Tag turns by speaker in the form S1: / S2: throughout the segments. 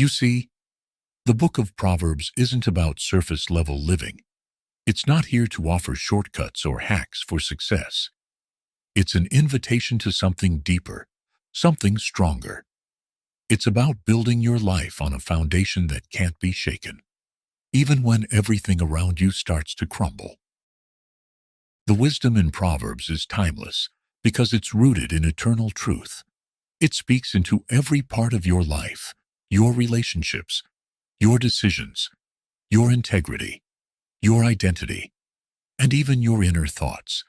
S1: You see, the book of Proverbs isn't about surface-level living. It's not here to offer shortcuts or hacks for success. It's an invitation to something deeper, something stronger. It's about building your life on a foundation that can't be shaken, even when everything around you starts to crumble. The wisdom in Proverbs is timeless because it's rooted in eternal truth. It speaks into every part of your life, your relationships, your decisions, your integrity, your identity, and even your inner thoughts.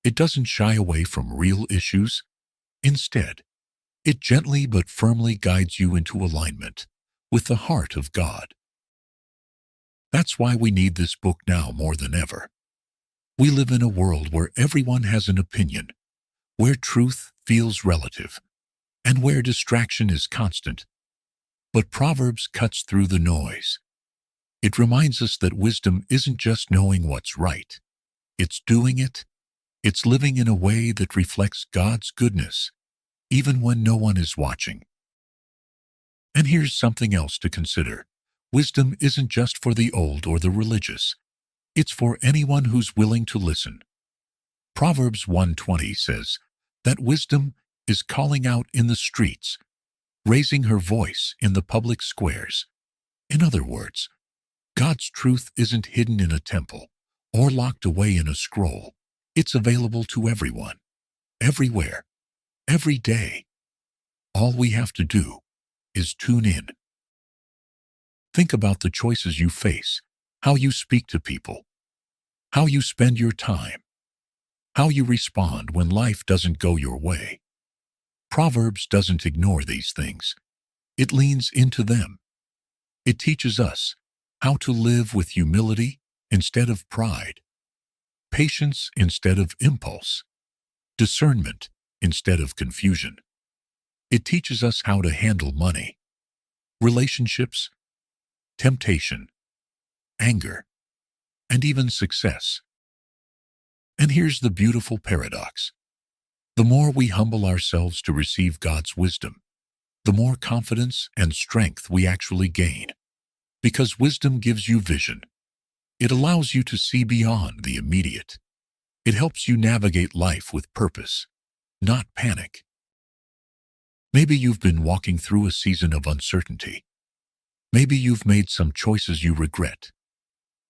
S1: It doesn't shy away from real issues. Instead, it gently but firmly guides you into alignment with the heart of God. That's why we need this book now more than ever. We live in a world where everyone has an opinion, where truth feels relative, and where distraction is constant. But Proverbs cuts through the noise. It reminds us that wisdom isn't just knowing what's right. It's doing it. It's living in a way that reflects God's goodness, even when no one is watching. And here's something else to consider. Wisdom isn't just for the old or the religious. It's for anyone who's willing to listen. Proverbs 1:20 says that wisdom is calling out in the streets, raising her voice in the public squares. In other words, God's truth isn't hidden in a temple or locked away in a scroll. It's available to everyone, everywhere, every day. All we have to do is tune in. Think about the choices you face, how you speak to people, how you spend your time, how you respond when life doesn't go your way. Proverbs doesn't ignore these things. It leans into them. It teaches us how to live with humility instead of pride, patience instead of impulse, discernment instead of confusion. It teaches us how to handle money, relationships, temptation, anger, and even success. And here's the beautiful paradox. The more we humble ourselves to receive God's wisdom, the more confidence and strength we actually gain. Because wisdom gives you vision. It allows you to see beyond the immediate. It helps you navigate life with purpose, not panic. Maybe you've been walking through a season of uncertainty. Maybe you've made some choices you regret.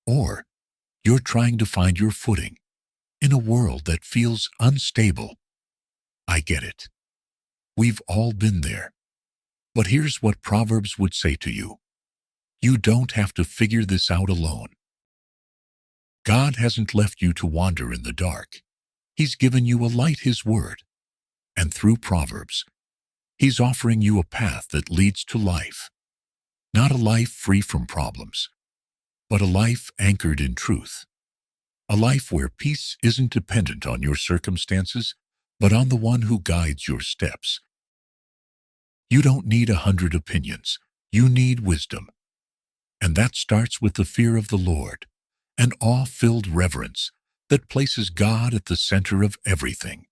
S1: Or you're trying to find your footing in a world that feels unstable. I get it. We've all been there. But here's what Proverbs would say to you. You don't have to figure this out alone. God hasn't left you to wander in the dark. He's given you a light, His Word. And through Proverbs, He's offering you a path that leads to life. Not a life free from problems, but a life anchored in truth. A life where peace isn't dependent on your circumstances, but on the one who guides your steps. You don't need 100 opinions. You need wisdom. And that starts with the fear of the Lord, an awe-filled reverence that places God at the center of everything.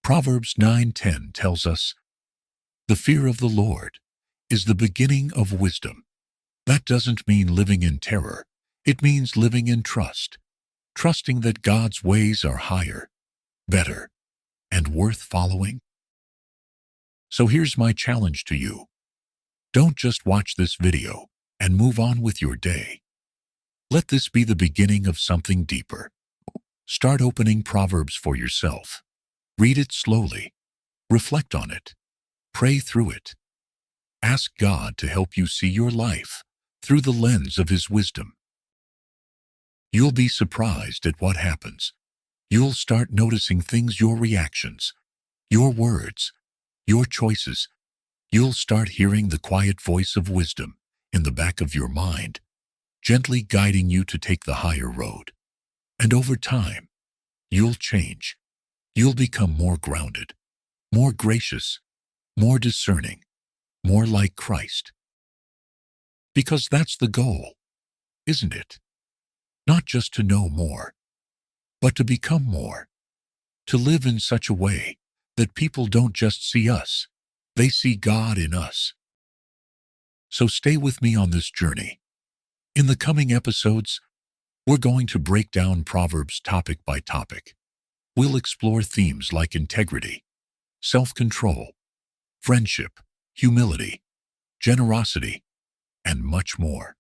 S1: Proverbs 9:10 tells us, "The fear of the Lord is the beginning of wisdom." That doesn't mean living in terror. It means living in trust, trusting that God's ways are higher, better, and worth following. So here's my challenge to you. Don't just watch this video and move on with your day. Let this be the beginning of something deeper. Start opening Proverbs for yourself. Read it slowly. Reflect on it. Pray through it. Ask God to help you see your life through the lens of His wisdom. You'll be surprised at what happens. You'll start noticing things, your reactions, your words, your choices. You'll start hearing the quiet voice of wisdom in the back of your mind, gently guiding you to take the higher road. And over time, you'll change. You'll become more grounded, more gracious, more discerning, more like Christ. Because that's the goal, isn't it? Not just to know more, but to become more. To live in such a way that people don't just see us, they see God in us. So stay with me on this journey. In the coming episodes, we're going to break down Proverbs topic by topic. We'll explore themes like integrity, self-control, friendship, humility, generosity, and much more.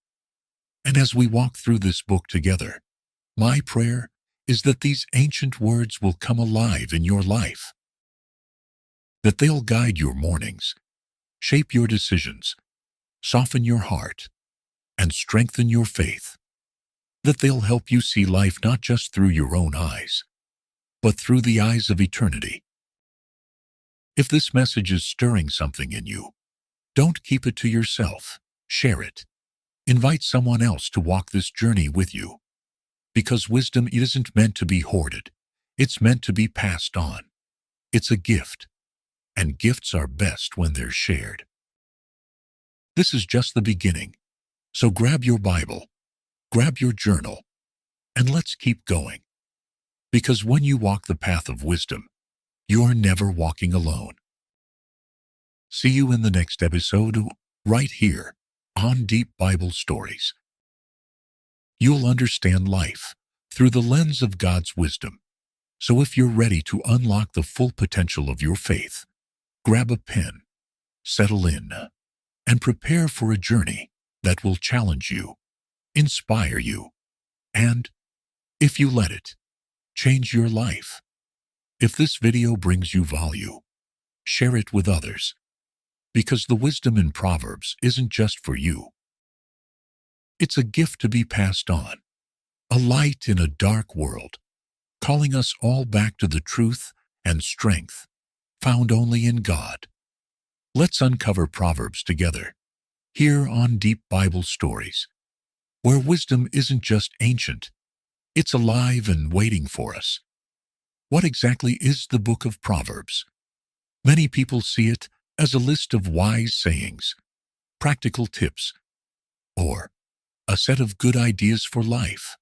S1: And as we walk through this book together, my prayer is that these ancient words will come alive in your life, that they'll guide your mornings, shape your decisions, soften your heart, and strengthen your faith, that they'll help you see life not just through your own eyes, but through the eyes of eternity. If this message is stirring something in you, don't keep it to yourself. Share it. Invite someone else to walk this journey with you. Because wisdom isn't meant to be hoarded. It's meant to be passed on. It's a gift, and gifts are best when they're shared. This is just the beginning. So grab your Bible, grab your journal, and let's keep going. Because when you walk the path of wisdom, you're never walking alone. See you in the next episode, right here, on Deep Bible Stories. You'll understand life through the lens of God's wisdom. So if you're ready to unlock the full potential of your faith, grab a pen, settle in, and prepare for a journey that will challenge you, inspire you, and, if you let it, change your life. If this video brings you value, share it with others, because the wisdom in Proverbs isn't just for you. It's a gift to be passed on, a light in a dark world, calling us all back to the truth and strength found only in God. Let's uncover Proverbs together, here on Deep Bible Stories, where wisdom isn't just ancient, it's alive and waiting for us. What exactly is the book of Proverbs? Many people see it as a list of wise sayings, practical tips, or a set of good ideas for life.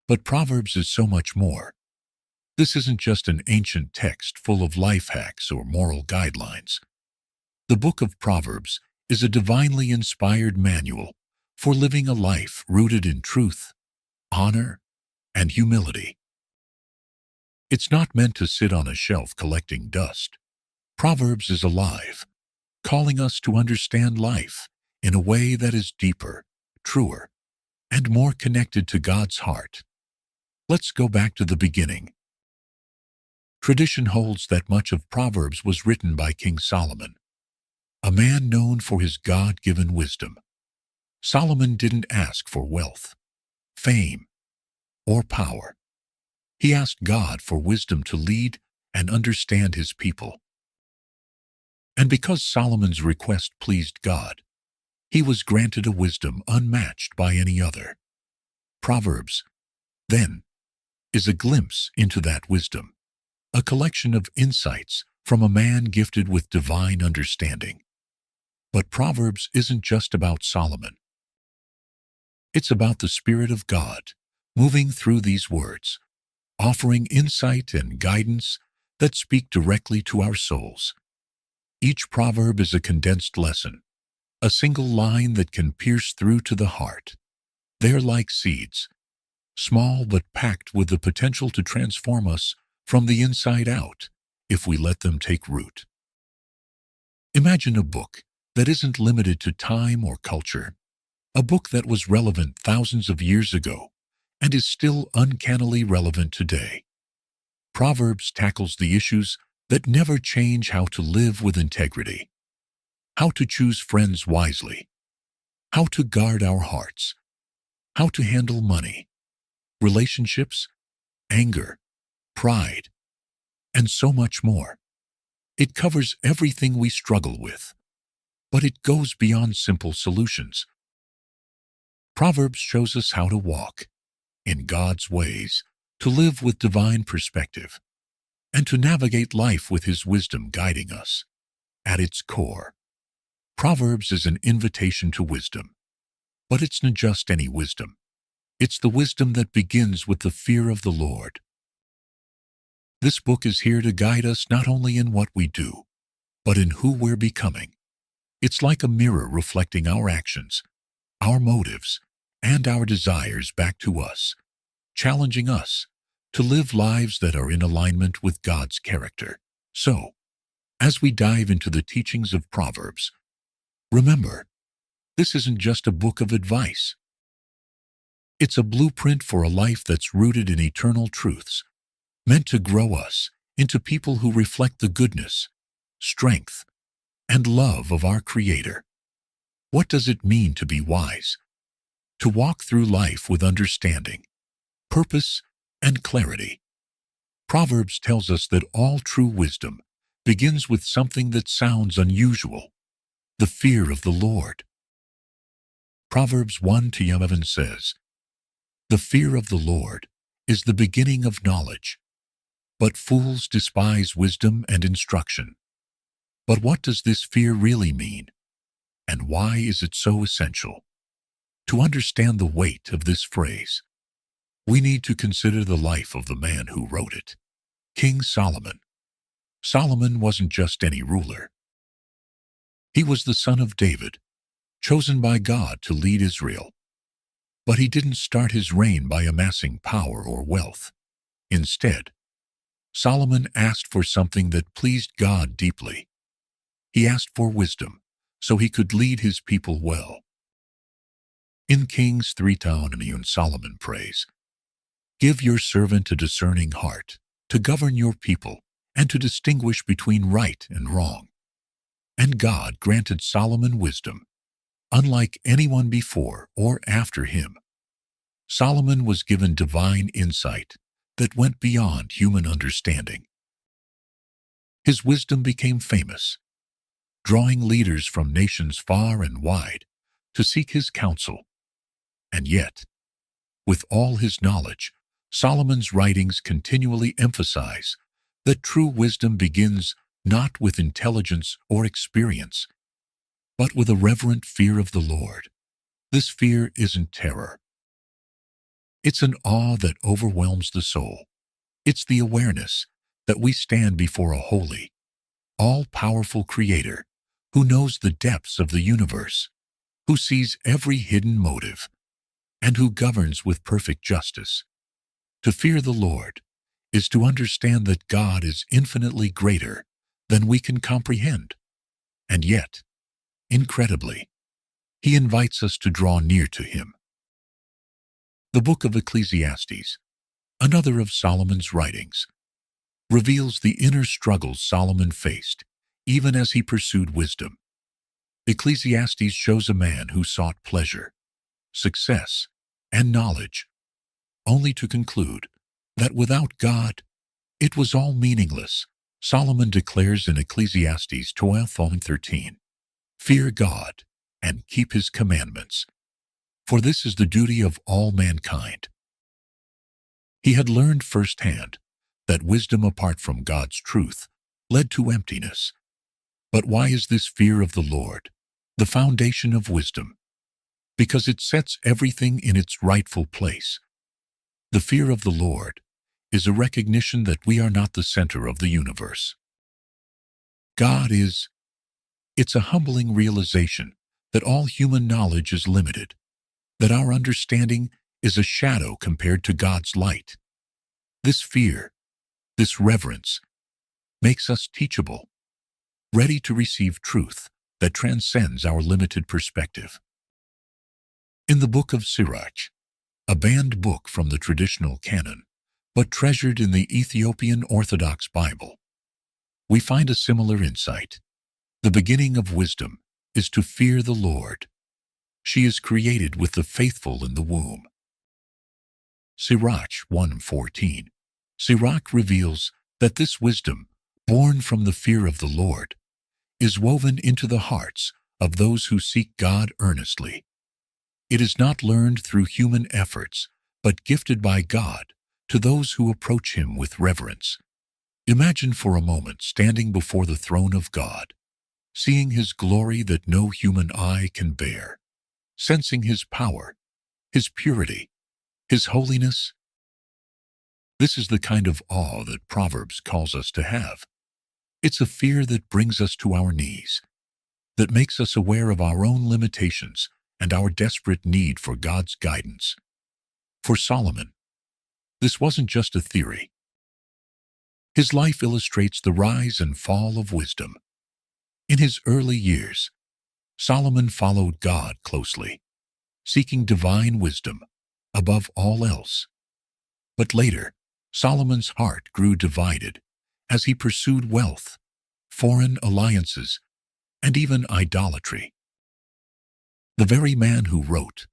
S1: But Proverbs is so much more. This isn't just an ancient text full of life hacks or moral guidelines. The book of Proverbs is a divinely inspired manual for living a life rooted in truth, honor, and humility. It's not meant to sit on a shelf collecting dust. Proverbs is alive, calling us to understand life in a way that is deeper, truer, and more connected to God's heart. Let's go back to the beginning. Tradition holds that much of Proverbs was written by King Solomon, a man known for his God-given wisdom. Solomon didn't ask for wealth, fame, or power. He asked God for wisdom to lead and understand his people. And because Solomon's request pleased God, he was granted a wisdom unmatched by any other. Proverbs, then, is a glimpse into that wisdom, a collection of insights from a man gifted with divine understanding. But Proverbs isn't just about Solomon. It's about the Spirit of God moving through these words, offering insight and guidance that speak directly to our souls. Each proverb is a condensed lesson, a single line that can pierce through to the heart. They're like seeds, small but packed with the potential to transform us from the inside out if we let them take root. Imagine a book that isn't limited to time or culture, a book that was relevant thousands of years ago and is still uncannily relevant today. Proverbs tackles the issues that never change: how to live with integrity, how to choose friends wisely, how to guard our hearts, how to handle money, relationships, anger, pride, and so much more. It covers everything we struggle with, but it goes beyond simple solutions. Proverbs shows us how to walk in God's ways, to live with divine perspective, and to navigate life with His wisdom guiding us. At its core, Proverbs is an invitation to wisdom. But it's not just any wisdom. It's the wisdom that begins with the fear of the Lord. This book is here to guide us not only in what we do, but in who we're becoming. It's like a mirror reflecting our actions, our motives, and our desires back to us, challenging us to live lives that are in alignment with God's character. So, as we dive into the teachings of Proverbs, remember, this isn't just a book of advice. It's a blueprint for a life that's rooted in eternal truths, meant to grow us into people who reflect the goodness, strength, and love of our Creator. What does it mean to be wise? To walk through life with understanding, purpose, and clarity. Proverbs tells us that all true wisdom begins with something that sounds unusual: the fear of the Lord. Proverbs 1-11 says, "The fear of the Lord is the beginning of knowledge, but fools despise wisdom and instruction." But what does this fear really mean, and why is it so essential? To understand the weight of this phrase, we need to consider the life of the man who wrote it, King Solomon. Solomon wasn't just any ruler. He was the son of David, chosen by God to lead Israel. But he didn't start his reign by amassing power or wealth. Instead, Solomon asked for something that pleased God deeply. He asked for wisdom so he could lead his people well. In Kings 3:10, Solomon prays, "Give your servant a discerning heart, to govern your people, and to distinguish between right and wrong." And God granted Solomon wisdom, unlike anyone before or after him. Solomon was given divine insight that went beyond human understanding. His wisdom became famous, drawing leaders from nations far and wide to seek his counsel. And yet, with all his knowledge, Solomon's writings continually emphasize that true wisdom begins not with intelligence or experience, but with a reverent fear of the Lord. This fear isn't terror. It's an awe that overwhelms the soul. It's the awareness that we stand before a holy, all-powerful Creator who knows the depths of the universe, who sees every hidden motive, and who governs with perfect justice. To fear the Lord is to understand that God is infinitely greater than we can comprehend. And yet, incredibly, He invites us to draw near to Him. The book of Ecclesiastes, another of Solomon's writings, reveals the inner struggles Solomon faced even as he pursued wisdom. Ecclesiastes shows a man who sought pleasure, success, and knowledge, only to conclude that without God, it was all meaningless. Solomon declares in Ecclesiastes 12:13, "Fear God and keep His commandments, for this is the duty of all mankind." He had learned firsthand that wisdom apart from God's truth led to emptiness. But why is this fear of the Lord the foundation of wisdom? Because it sets everything in its rightful place. The fear of the Lord is a recognition that we are not the center of the universe. God is. It's a humbling realization that all human knowledge is limited, that our understanding is a shadow compared to God's light. This fear, this reverence, makes us teachable, ready to receive truth that transcends our limited perspective. In the book of Sirach, a banned book from the traditional canon, but treasured in the Ethiopian Orthodox Bible, we find a similar insight. The beginning of wisdom is to fear the Lord. She is created with the faithful in the womb. Sirach 1:14. Sirach reveals that this wisdom, born from the fear of the Lord, is woven into the hearts of those who seek God earnestly. It is not learned through human efforts, but gifted by God to those who approach Him with reverence. Imagine for a moment standing before the throne of God, seeing His glory that no human eye can bear, sensing His power, His purity, His holiness. This is the kind of awe that Proverbs calls us to have. It's a fear that brings us to our knees, that makes us aware of our own limitations and our desperate need for God's guidance. For Solomon, this wasn't just a theory. His life illustrates the rise and fall of wisdom. In his early years, Solomon followed God closely, seeking divine wisdom above all else. But later, Solomon's heart grew divided as he pursued wealth, foreign alliances, and even idolatry. The very man who wrote,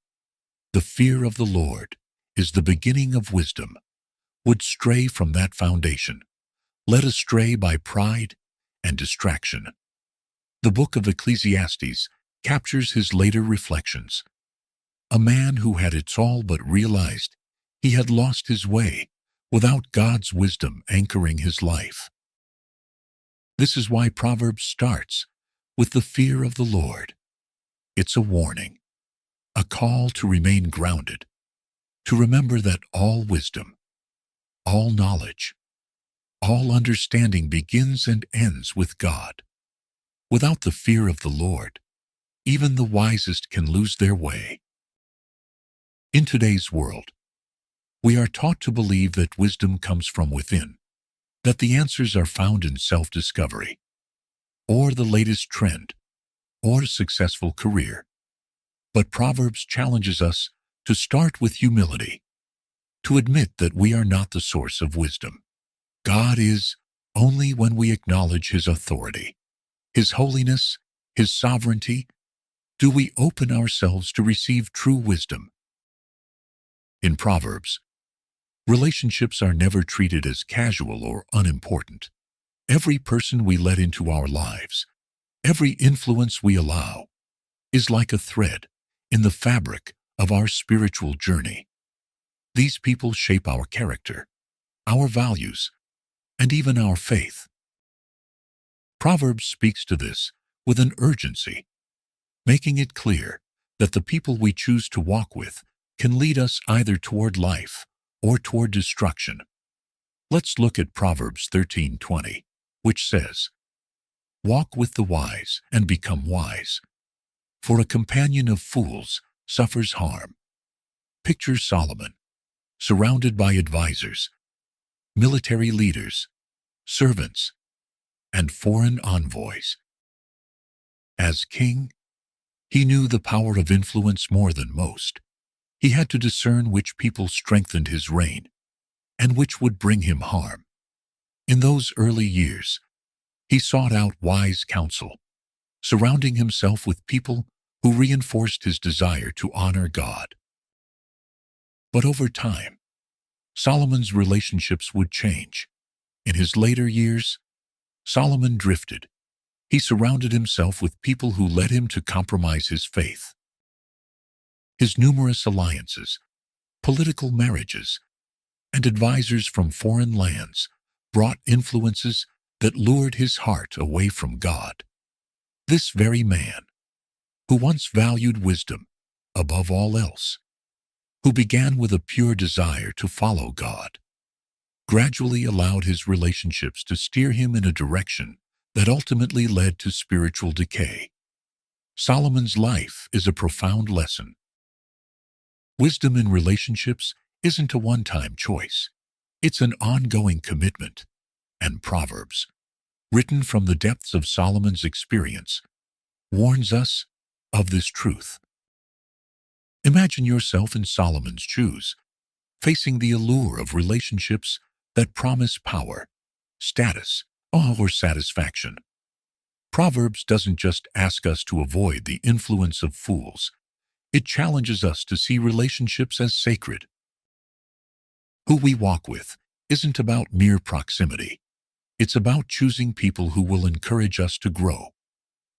S1: "The fear of the Lord is the beginning of wisdom," would stray from that foundation, led astray by pride and distraction. The book of Ecclesiastes captures his later reflections. A man who had it all but realized he had lost his way without God's wisdom anchoring his life. This is why Proverbs starts with the fear of the Lord. It's a warning, a call to remain grounded, to remember that all wisdom, all knowledge, all understanding begins and ends with God. Without the fear of the Lord, even the wisest can lose their way. In today's world, we are taught to believe that wisdom comes from within, that the answers are found in self-discovery, or the latest trend, or a successful career. But Proverbs challenges us to start with humility, to admit that we are not the source of wisdom. God is only when we acknowledge His authority, His holiness, His sovereignty, do we open ourselves to receive true wisdom. In Proverbs, relationships are never treated as casual or unimportant. Every person we let into our lives, every influence we allow, is like a thread in the fabric of our spiritual journey. These people shape our character, our values, and even our faith. Proverbs speaks to this with an urgency, making it clear that the people we choose to walk with can lead us either toward life or toward destruction. Let's look at Proverbs 13:20, which says, "Walk with the wise and become wise, for a companion of fools suffers harm." Picture Solomon, surrounded by advisors, military leaders, servants, and foreign envoys. As king, he knew the power of influence more than most. He had to discern which people strengthened his reign and which would bring him harm. In those early years, he sought out wise counsel, surrounding himself with people who reinforced his desire to honor God. But over time, Solomon's relationships would change. In his later years, Solomon drifted. He surrounded himself with people who led him to compromise his faith. His numerous alliances, political marriages, and advisors from foreign lands brought influences that lured his heart away from God. This very man, who once valued wisdom above all else, who began with a pure desire to follow God, gradually allowed his relationships to steer him in a direction that ultimately led to spiritual decay. Solomon's life is a profound lesson. Wisdom in relationships isn't a one-time choice. It's an ongoing commitment. And Proverbs, written from the depths of Solomon's experience, warns us of this truth. Imagine yourself in Solomon's shoes, facing the allure of relationships that promise power, status, or satisfaction. Proverbs doesn't just ask us to avoid the influence of fools. It challenges us to see relationships as sacred. Who we walk with isn't about mere proximity. It's about choosing people who will encourage us to grow,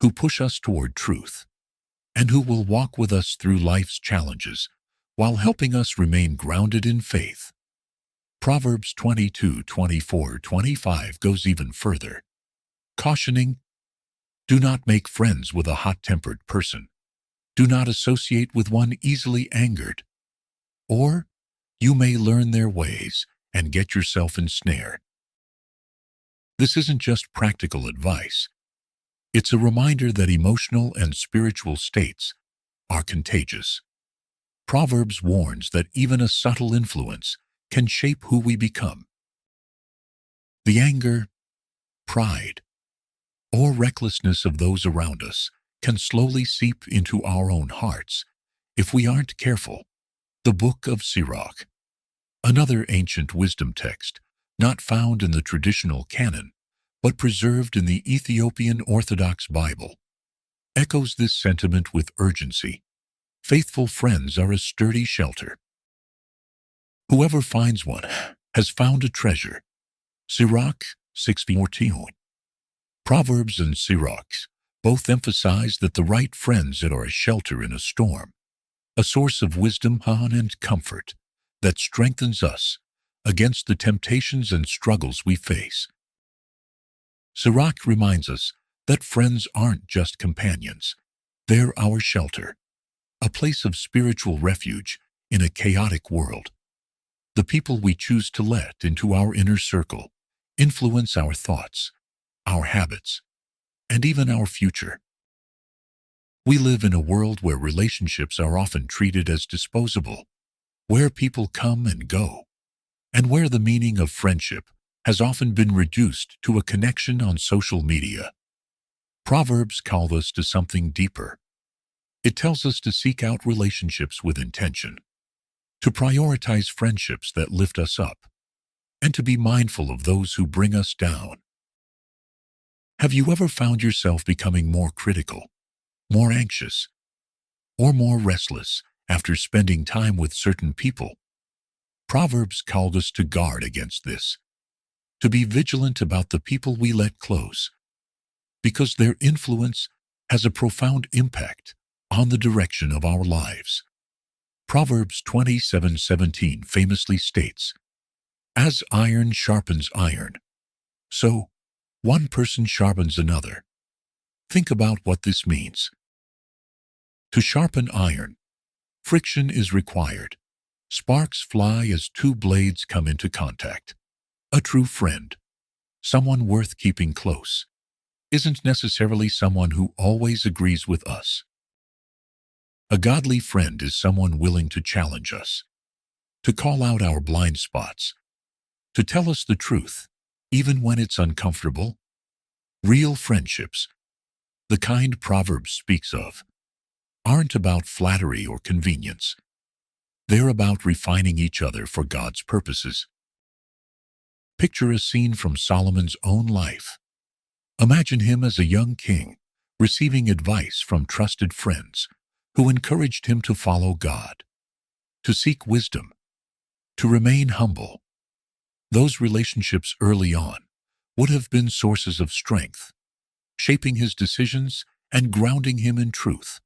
S1: who push us toward truth, and who will walk with us through life's challenges while helping us remain grounded in faith. Proverbs 22:24-25 goes even further, cautioning, "Do not make friends with a hot-tempered person. Do not associate with one easily angered, or you may learn their ways and get yourself ensnared." This isn't just practical advice. It's a reminder that emotional and spiritual states are contagious. Proverbs warns that even a subtle influence can shape who we become. The anger, pride, or recklessness of those around us can slowly seep into our own hearts if we aren't careful. The Book of Sirach, another ancient wisdom text, not found in the traditional canon, but preserved in the Ethiopian Orthodox Bible, echoes this sentiment with urgency. Faithful friends are a sturdy shelter. Whoever finds one has found a treasure. Sirach 6:14. Proverbs and Sirach both emphasize that the right friends are a shelter in a storm, a source of wisdom and comfort that strengthens us against the temptations and struggles we face. Sirach reminds us that friends aren't just companions. They're our shelter, a place of spiritual refuge in a chaotic world. The people we choose to let into our inner circle influence our thoughts, our habits, and even our future. We live in a world where relationships are often treated as disposable, where people come and go, and where the meaning of friendship has often been reduced to a connection on social media. Proverbs call us to something deeper. It tells us to seek out relationships with intention, to prioritize friendships that lift us up, and to be mindful of those who bring us down. Have you ever found yourself becoming more critical, more anxious, or more restless after spending time with certain people? Proverbs called us to guard against this, to be vigilant about the people we let close, because their influence has a profound impact on the direction of our lives. Proverbs 27:17 famously states, "As iron sharpens iron, so one person sharpens another." Think about what this means. To sharpen iron, friction is required. Sparks fly as two blades come into contact. A true friend, someone worth keeping close, isn't necessarily someone who always agrees with us. A godly friend is someone willing to challenge us, to call out our blind spots, to tell us the truth, even when it's uncomfortable. Real friendships, the kind Proverbs speaks of, aren't about flattery or convenience. They're about refining each other for God's purposes. Picture a scene from Solomon's own life. Imagine him as a young king, receiving advice from trusted friends who encouraged him to follow God, to seek wisdom, to remain humble. Those relationships early on would have been sources of strength, shaping his decisions and grounding him in truth.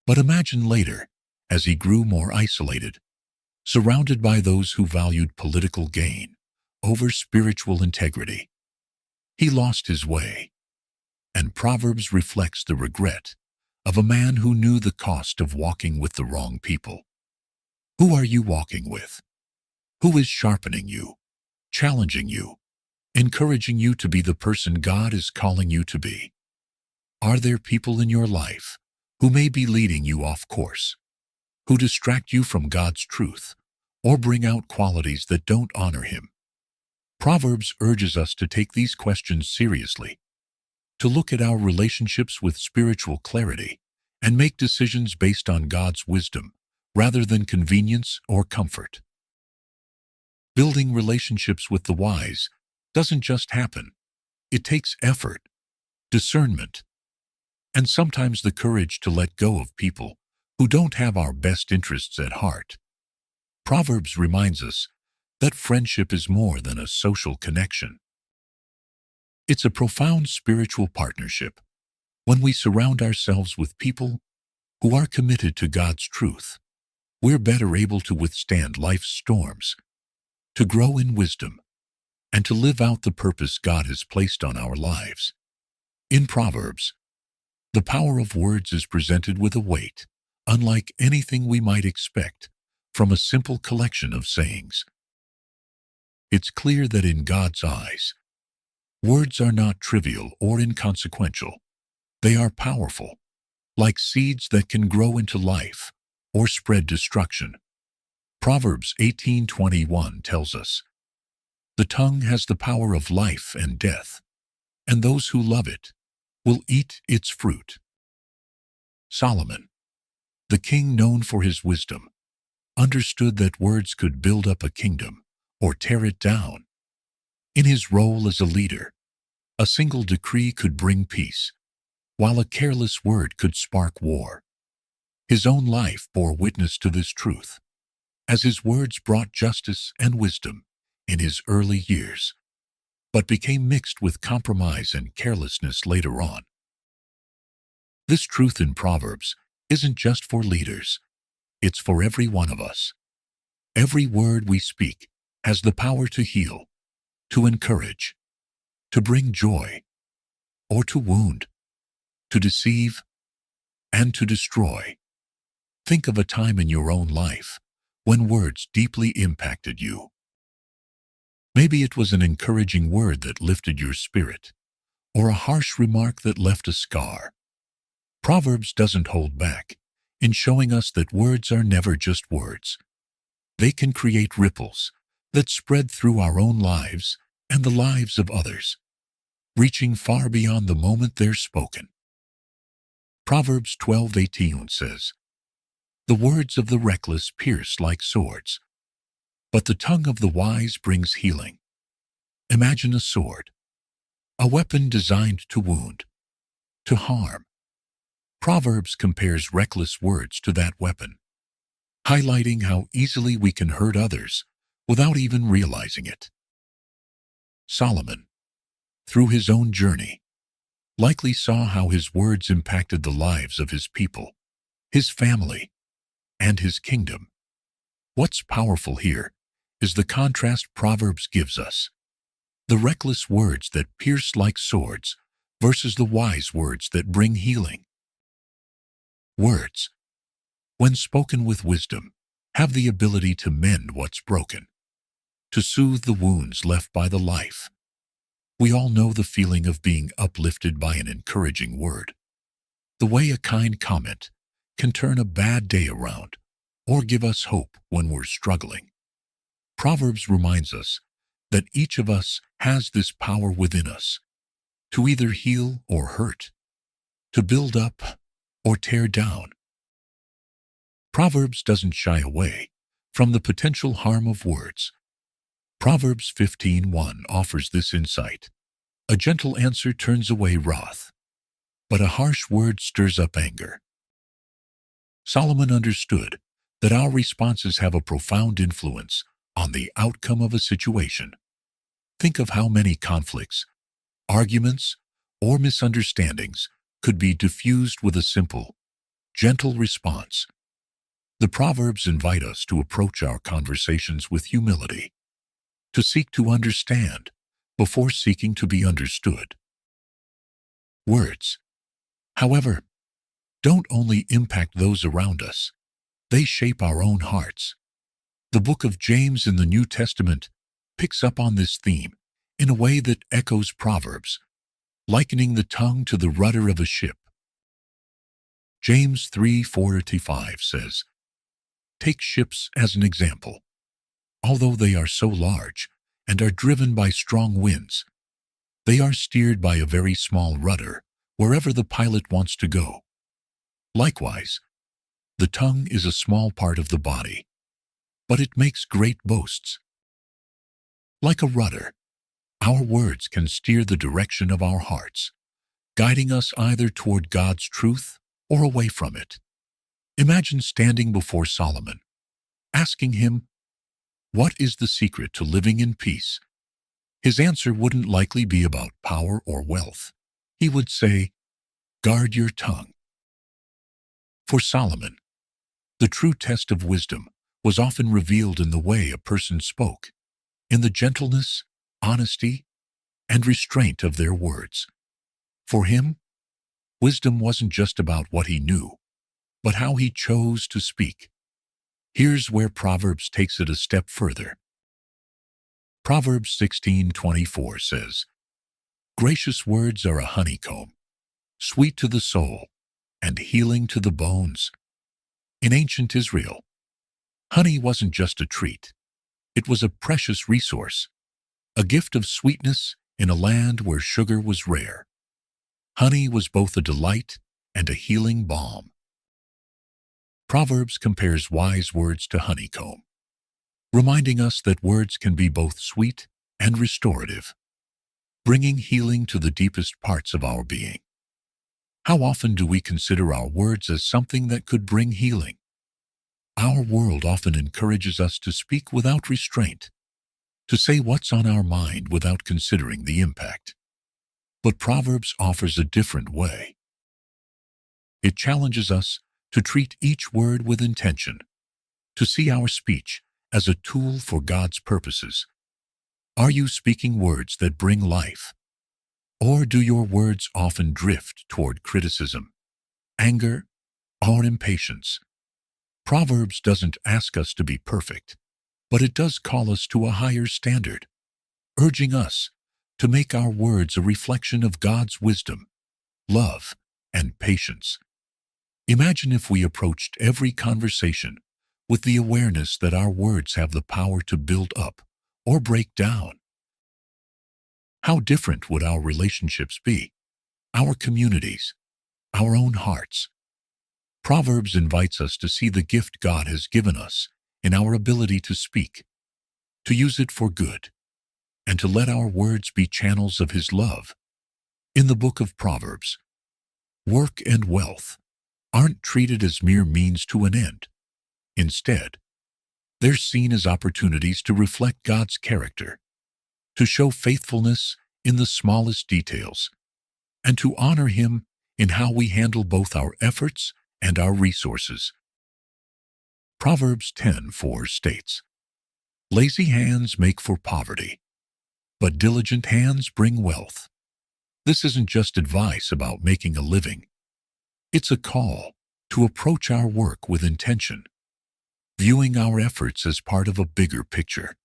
S1: But imagine later, as he grew more isolated, surrounded by those who valued political gain over spiritual integrity. He lost his way, and Proverbs reflects the regret of a man who knew the cost of walking with the wrong people. Who are you walking with? Who is sharpening you, challenging you, encouraging you to be the person God is calling you to be? Are there people in your life who may be leading you off course, who distract you from God's truth, or bring out qualities that don't honor Him? Proverbs urges us to take these questions seriously, to look at our relationships with spiritual clarity, and make decisions based on God's wisdom rather than convenience or comfort. Building relationships with the wise doesn't just happen. It takes effort, discernment, and sometimes the courage to let go of people who don't have our best interests at heart. Proverbs reminds us that friendship is more than a social connection. It's a profound spiritual partnership. When we surround ourselves with people who are committed to God's truth, we're better able to withstand life's storms, to grow in wisdom, and to live out the purpose God has placed on our lives. In Proverbs, the power of words is presented with a weight unlike anything we might expect from a simple collection of sayings. It's clear that in God's eyes, Words are not trivial or inconsequential. They are powerful, like seeds that can grow into life or spread destruction. Proverbs 18:21 tells us, "The tongue has the power of life and death, and those who love it will eat its fruit." Solomon, the king known for his wisdom, understood that words could build up a kingdom or tear it down. In his role as a leader, a single decree could bring peace, while a careless word could spark war. His own life bore witness to this truth, as his words brought justice and wisdom in his early years, but became mixed with compromise and carelessness later on. This truth in Proverbs isn't just for leaders, it's for every one of us. Every word we speak has the power to heal, to encourage, to bring joy, or to wound, to deceive, and to destroy. Think of a time in your own life when words deeply impacted you. Maybe it was an encouraging word that lifted your spirit, or a harsh remark that left a scar. Proverbs doesn't hold back in showing us that words are never just words. They can create ripples that spread through our own lives and the lives of others, reaching far beyond the moment they're spoken. Proverbs 12:18 says, "The words of the reckless pierce like swords, but the tongue of the wise brings healing." Imagine a sword, a weapon designed to wound, to harm. Proverbs compares reckless words to that weapon, highlighting how easily we can hurt others without even realizing it. Solomon, through his own journey, likely saw how his words impacted the lives of his people, his family, and his kingdom. What's powerful here is the contrast Proverbs gives us. The reckless words that pierce like swords versus the wise words that bring healing. Words, when spoken with wisdom, have the ability to mend what's broken, to soothe the wounds left by the life. We all know the feeling of being uplifted by an encouraging word. The way a kind comment can turn a bad day around or give us hope when we're struggling. Proverbs reminds us that each of us has this power within us to either heal or hurt, to build up or tear down. Proverbs doesn't shy away from the potential harm of words. Proverbs 15:1 offers this insight. "A gentle answer turns away wrath, but a harsh word stirs up anger." Solomon understood that our responses have a profound influence on the outcome of a situation. Think of how many conflicts, arguments, or misunderstandings could be diffused with a simple, gentle response. The Proverbs invite us to approach our conversations with humility, to seek to understand before seeking to be understood. Words, however, don't only impact those around us, they shape our own hearts. The book of James in the New Testament picks up on this theme in a way that echoes Proverbs, likening the tongue to the rudder of a ship. James 3:4-5 says, "Take ships as an example. Although they are so large and are driven by strong winds, they are steered by a very small rudder wherever the pilot wants to go. Likewise, the tongue is a small part of the body, but it makes great boasts." Like a rudder, our words can steer the direction of our hearts, guiding us either toward God's truth or away from it. Imagine standing before Solomon, asking him, "What is the secret to living in peace?" His answer wouldn't likely be about power or wealth. He would say, "Guard your tongue." For Solomon, the true test of wisdom was often revealed in the way a person spoke, in the gentleness, honesty, and restraint of their words. For him, wisdom wasn't just about what he knew, but how he chose to speak. Here's where Proverbs takes it a step further. Proverbs 16:24 says, Gracious words are a honeycomb, sweet to the soul and healing to the bones. In ancient Israel, honey wasn't just a treat. It was a precious resource, a gift of sweetness in a land where sugar was rare. Honey was both a delight and a healing balm. Proverbs compares wise words to honeycomb, reminding us that words can be both sweet and restorative, bringing healing to the deepest parts of our being. How often do we consider our words as something that could bring healing? Our world often encourages us to speak without restraint, to say what's on our mind without considering the impact. But Proverbs offers a different way. It challenges us to treat each word with intention, to see our speech as a tool for God's purposes. Are you speaking words that bring life? Or do your words often drift toward criticism, anger, or impatience? Proverbs doesn't ask us to be perfect, but it does call us to a higher standard, urging us to make our words a reflection of God's wisdom, love, and patience. Imagine if we approached every conversation with the awareness that our words have the power to build up or break down. How different would our relationships be, our communities, our own hearts? Proverbs invites us to see the gift God has given us in our ability to speak, to use it for good, and to let our words be channels of His love. In the book of Proverbs, work and wealth aren't treated as mere means to an end. Instead, they're seen as opportunities to reflect God's character, to show faithfulness in the smallest details, and to honor Him in how we handle both our efforts and our resources. Proverbs 10:4 states, "Lazy hands make for poverty, but diligent hands bring wealth." This isn't just advice about making a living. It's a call to approach our work with intention, viewing our efforts as part of a bigger picture,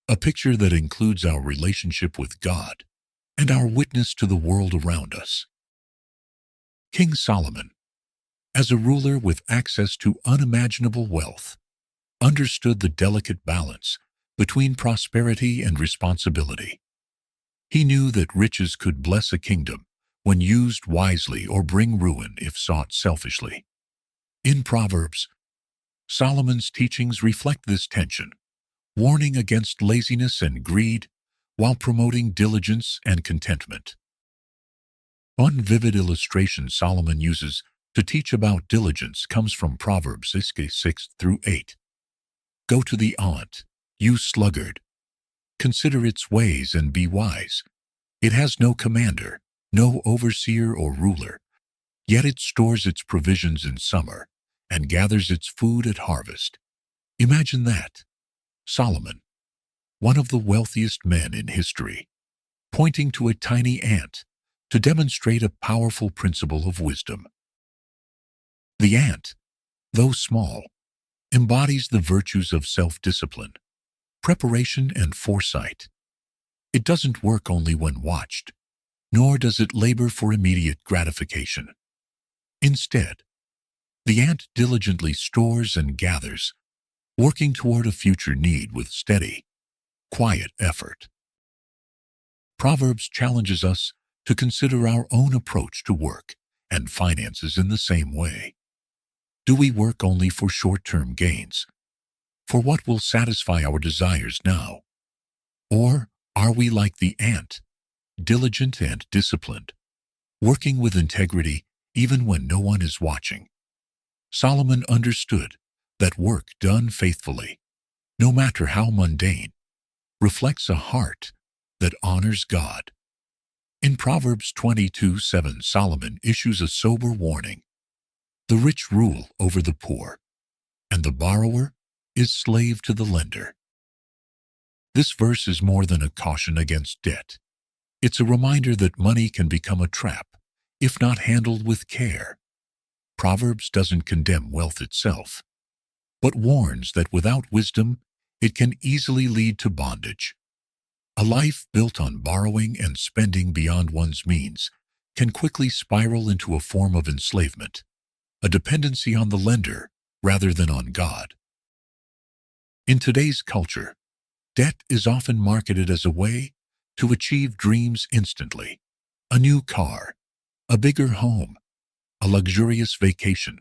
S1: a picture that includes our relationship with God and our witness to the world around us. King Solomon, as a ruler with access to unimaginable wealth, understood the delicate balance between prosperity and responsibility. He knew that riches could bless a kingdom when used wisely or bring ruin if sought selfishly. In Proverbs, Solomon's teachings reflect this tension, warning against laziness and greed while promoting diligence and contentment. One vivid illustration Solomon uses to teach about diligence comes from Proverbs 6:6-8. "Go to the ant, you sluggard. Consider its ways and be wise. It has no commander, no overseer or ruler, yet it stores its provisions in summer and gathers its food at harvest." Imagine that. Solomon, one of the wealthiest men in history, pointing to a tiny ant to demonstrate a powerful principle of wisdom. The ant, though small, embodies the virtues of self-discipline, preparation, and foresight. It doesn't work only when watched, nor does it labor for immediate gratification. Instead, the ant diligently stores and gathers, working toward a future need with steady, quiet effort. Proverbs challenges us to consider our own approach to work and finances in the same way. Do we work only for short-term gains, for what will satisfy our desires now? Or are we like the ant, diligent and disciplined, working with integrity even when no one is watching? Solomon understood that work done faithfully, no matter how mundane, reflects a heart that honors God. In Proverbs 22:7, Solomon issues a sober warning: "The rich rule over the poor, and the borrower is slave to the lender." This verse is more than a caution against debt. It's a reminder that money can become a trap if not handled with care. Proverbs doesn't condemn wealth itself, but warns that without wisdom, it can easily lead to bondage. A life built on borrowing and spending beyond one's means can quickly spiral into a form of enslavement, a dependency on the lender rather than on God. In today's culture, debt is often marketed as a way to achieve dreams instantly: a new car, a bigger home, a luxurious vacation,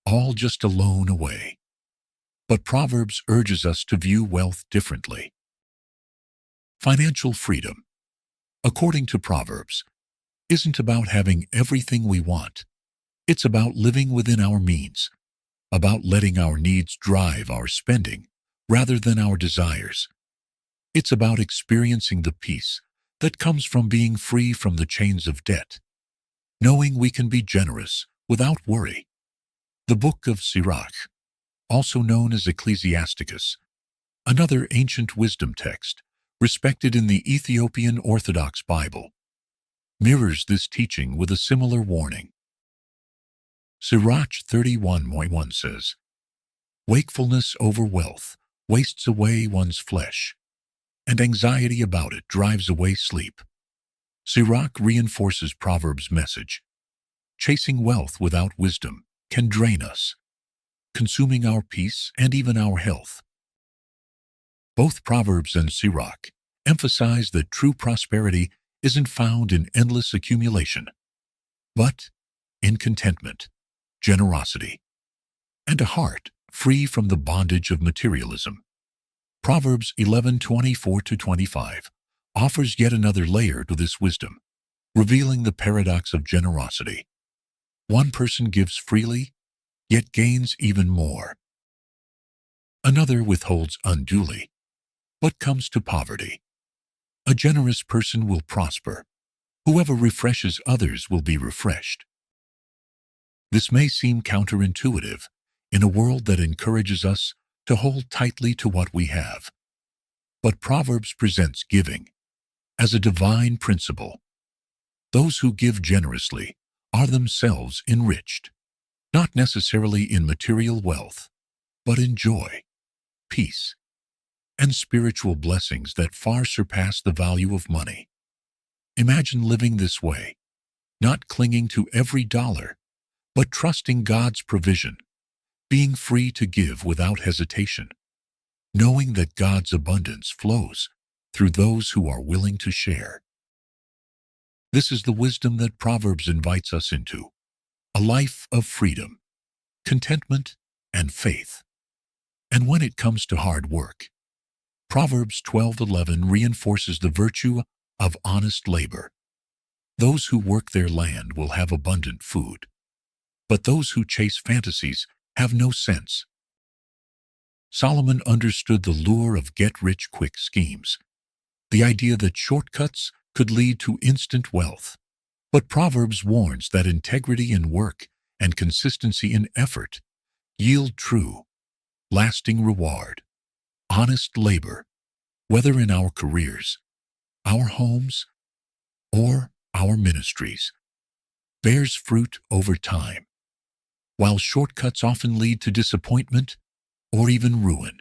S1: all just a loan away. But Proverbs urges us to view wealth differently. Financial freedom, according to Proverbs, isn't about having everything we want. It's about living within our means, about letting our needs drive our spending rather than our desires. It's about experiencing the peace that comes from being free from the chains of debt, knowing we can be generous without worry. The Book of Sirach, also known as Ecclesiasticus, another ancient wisdom text respected in the Ethiopian Orthodox Bible, mirrors this teaching with a similar warning. Sirach 31:1 says, "Wakefulness over wealth wastes away one's flesh, and anxiety about it drives away sleep." Sirach reinforces Proverbs' message. Chasing wealth without wisdom can drain us, consuming our peace and even our health. Both Proverbs and Sirach emphasize that true prosperity isn't found in endless accumulation, but in contentment, generosity, and a heart free from the bondage of materialism. Proverbs 11:24-25 offers yet another layer to this wisdom, revealing the paradox of generosity. One person gives freely, yet gains even more. Another withholds unduly, but comes to poverty. A generous person will prosper. Whoever refreshes others will be refreshed. This may seem counterintuitive in a world that encourages us to hold tightly to what we have. But Proverbs presents giving as a divine principle. Those who give generously are themselves enriched, not necessarily in material wealth, but in joy, peace, and spiritual blessings that far surpass the value of money. Imagine living this way, not clinging to every dollar, but trusting God's provision, being free to give without hesitation, knowing that God's abundance flows through those who are willing to share. This is the wisdom that Proverbs invites us into, a life of freedom, contentment, and faith. And when it comes to hard work, Proverbs 12:11 reinforces the virtue of honest labor. Those who work their land will have abundant food, but those who chase fantasies have no sense. Solomon understood the lure of get-rich-quick schemes, the idea that shortcuts could lead to instant wealth. But Proverbs warns that integrity in work and consistency in effort yield true, lasting reward. Honest labor, whether in our careers, our homes, or our ministries, bears fruit over time, while shortcuts often lead to disappointment or even ruin.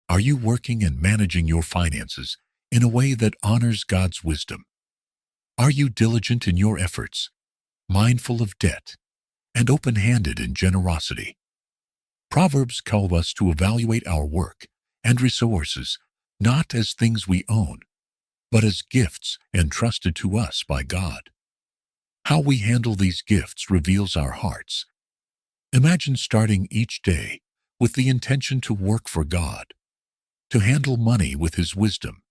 S1: Are you working and managing your finances in a way that honors God's wisdom? Are you diligent in your efforts, mindful of debt, and open-handed in generosity? Proverbs call us to evaluate our work and resources not as things we own, but as gifts entrusted to us by God. How we handle these gifts reveals our hearts. Imagine starting each day with the intention to work for God, to handle money with His wisdom,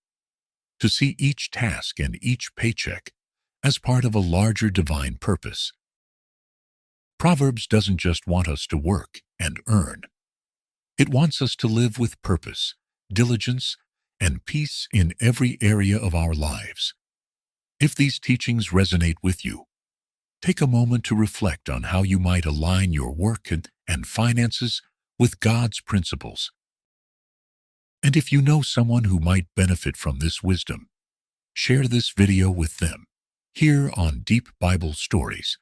S1: to see each task and each paycheck as part of a larger divine purpose. Proverbs doesn't just want us to work and earn. It wants us to live with purpose, diligence, and peace in every area of our lives. If these teachings resonate with you, take a moment to reflect on how you might align your work and finances with God's principles. And if you know someone who might benefit from this wisdom, share this video with them. Here on Deep Bible Stories,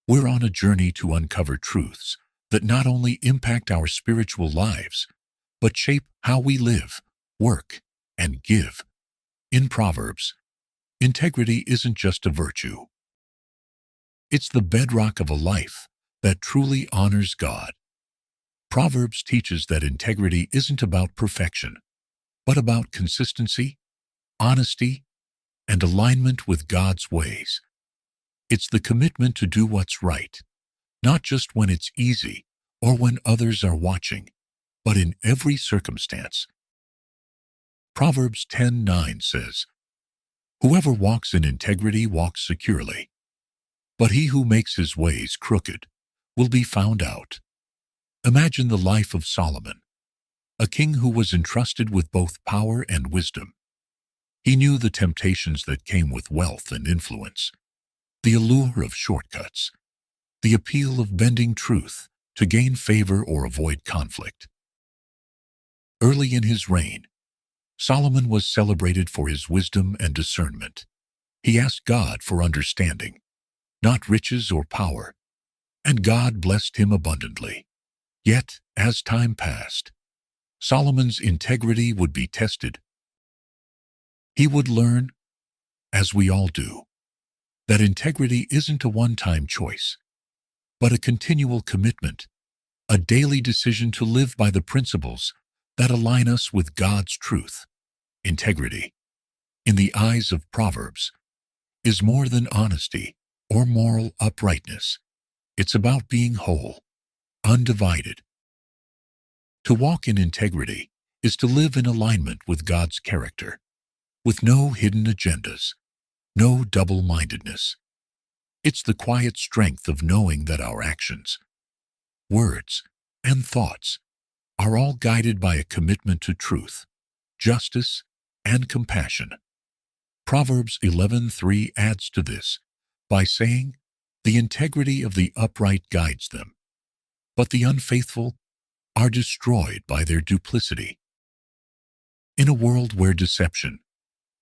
S1: we're on a journey to uncover truths that not only impact our spiritual lives, but shape how we live, work, and give. In Proverbs, integrity isn't just a virtue. It's the bedrock of a life that truly honors God. Proverbs teaches that integrity isn't about perfection, but about consistency, honesty, and alignment with God's ways. It's the commitment to do what's right, not just when it's easy or when others are watching, but in every circumstance. Proverbs 10:9 says, "Whoever walks in integrity walks securely, but he who makes his ways crooked will be found out." Imagine the life of Solomon, a king who was entrusted with both power and wisdom. He knew the temptations that came with wealth and influence, the allure of shortcuts, the appeal of bending truth to gain favor or avoid conflict. Early in his reign, Solomon was celebrated for his wisdom and discernment. He asked God for understanding, not riches or power, and God blessed him abundantly. Yet, as time passed, Solomon's integrity would be tested. He would learn, as we all do, that integrity isn't a one-time choice, but a continual commitment, a daily decision to live by the principles that align us with God's truth. Integrity, in the eyes of Proverbs, is more than honesty or moral uprightness. It's about being whole, undivided. To walk in integrity is to live in alignment with God's character, with no hidden agendas, no double-mindedness. It's the quiet strength of knowing that our actions, words, and thoughts are all guided by a commitment to truth, justice, and compassion. Proverbs 11:3 adds to this by saying, "The integrity of the upright guides them, but the unfaithful are destroyed by their duplicity." In a world where deception,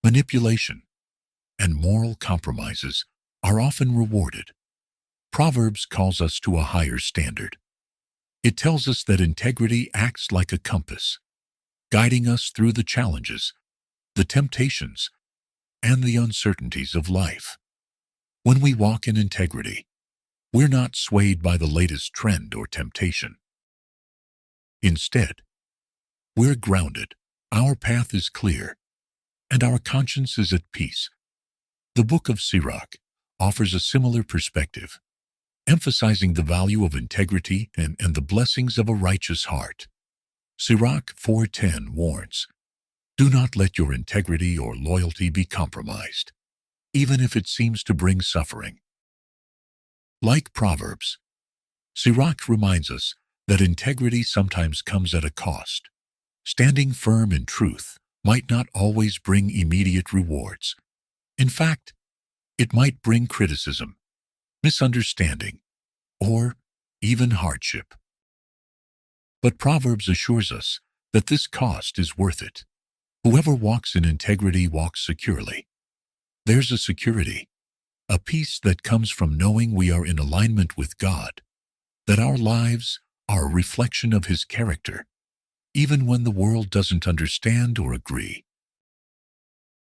S1: manipulation, and moral compromises are often rewarded, Proverbs calls us to a higher standard. It tells us that integrity acts like a compass, guiding us through the challenges, the temptations, and the uncertainties of life. When we walk in integrity, we're not swayed by the latest trend or temptation. Instead, we're grounded, our path is clear, and our conscience is at peace. The book of Sirach offers a similar perspective, emphasizing the value of integrity and the blessings of a righteous heart. Sirach 4:10 warns, "Do not let your integrity or loyalty be compromised, even if it seems to bring suffering." Like Proverbs, Sirach reminds us that integrity sometimes comes at a cost. Standing firm in truth might not always bring immediate rewards. In fact, it might bring criticism, misunderstanding, or even hardship. But Proverbs assures us that this cost is worth it. Whoever walks in integrity walks securely. There's a security, a peace that comes from knowing we are in alignment with God, that our lives are a reflection of His character, even when the world doesn't understand or agree.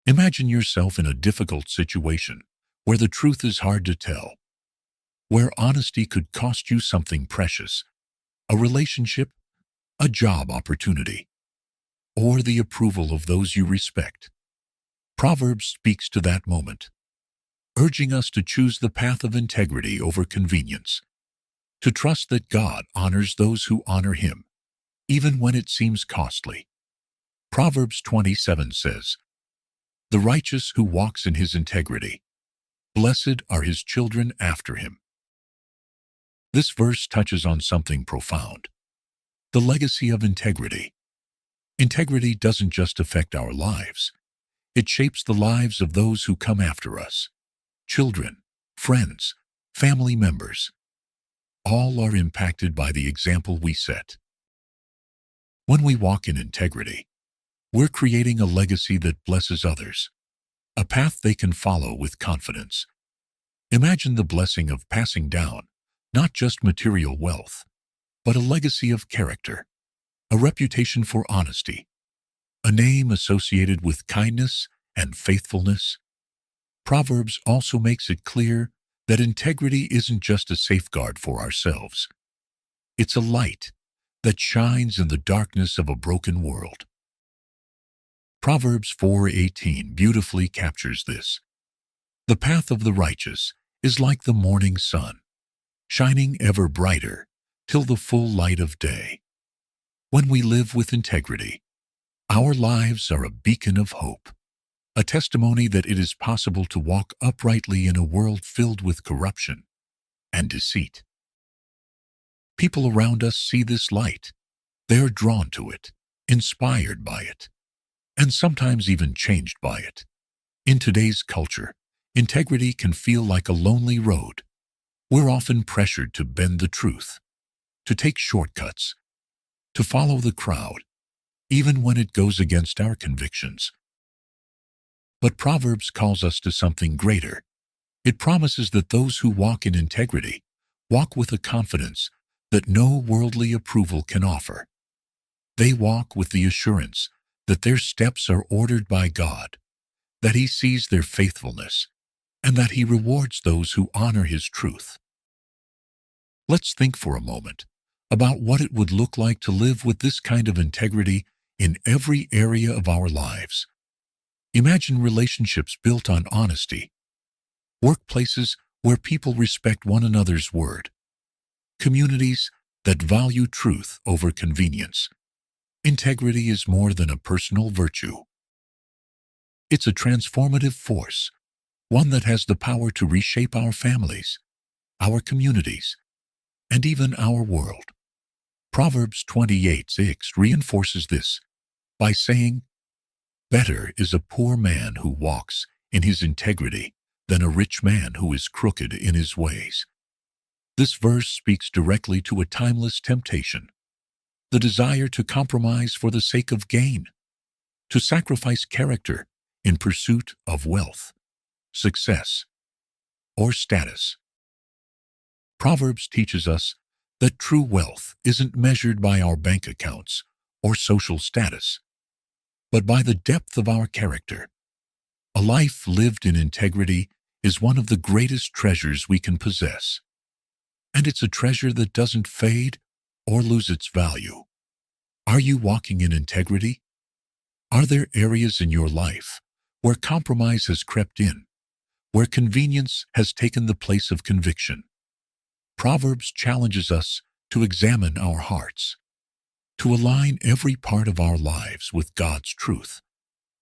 S1: Imagine yourself in a difficult situation where the truth is hard to tell, where honesty could cost you something precious, a relationship, a job opportunity, or the approval of those you respect. Proverbs speaks to that moment, urging us to choose the path of integrity over convenience, to trust that God honors those who honor Him, even when it seems costly. Proverbs 27 says, "The righteous who walks in his integrity, blessed are his children after him." This verse touches on something profound, the legacy of integrity. Integrity doesn't just affect our lives. It shapes the lives of those who come after us. Children, friends, family members. All are impacted by the example we set. When we walk in integrity, we're creating a legacy that blesses others, a path they can follow with confidence. Imagine the blessing of passing down not just material wealth, but a legacy of character, a reputation for honesty, a name associated with kindness and faithfulness. Proverbs also makes it clear that integrity isn't just a safeguard for ourselves. It's a light that shines in the darkness of a broken world. Proverbs 4:18 beautifully captures this. The path of the righteous is like the morning sun, shining ever brighter till the full light of day. When we live with integrity, our lives are a beacon of hope, a testimony that it is possible to walk uprightly in a world filled with corruption and deceit. People around us see this light. They are drawn to it, inspired by it, and sometimes even changed by it. In today's culture, integrity can feel like a lonely road. We're often pressured to bend the truth, to take shortcuts, to follow the crowd, even when it goes against our convictions. But Proverbs calls us to something greater. It promises that those who walk in integrity walk with a confidence that no worldly approval can offer. They walk with the assurance that their steps are ordered by God, that He sees their faithfulness, and that He rewards those who honor His truth. Let's think for a moment about what it would look like to live with this kind of integrity in every area of our lives. Imagine relationships built on honesty, workplaces where people respect one another's word, communities that value truth over convenience. Integrity is more than a personal virtue. It's a transformative force, one that has the power to reshape our families, our communities, and even our world. Proverbs 28:6 reinforces this by saying, "Better is a poor man who walks in his integrity than a rich man who is crooked in his ways." This verse speaks directly to a timeless temptation, the desire to compromise for the sake of gain, to sacrifice character in pursuit of wealth, success, or status. Proverbs teaches us that true wealth isn't measured by our bank accounts or social status, but by the depth of our character. A life lived in integrity is one of the greatest treasures we can possess, and it's a treasure that doesn't fade or lose its value. Are you walking in integrity? Are there areas in your life where compromise has crept in, where convenience has taken the place of conviction? Proverbs challenges us to examine our hearts, to align every part of our lives with God's truth,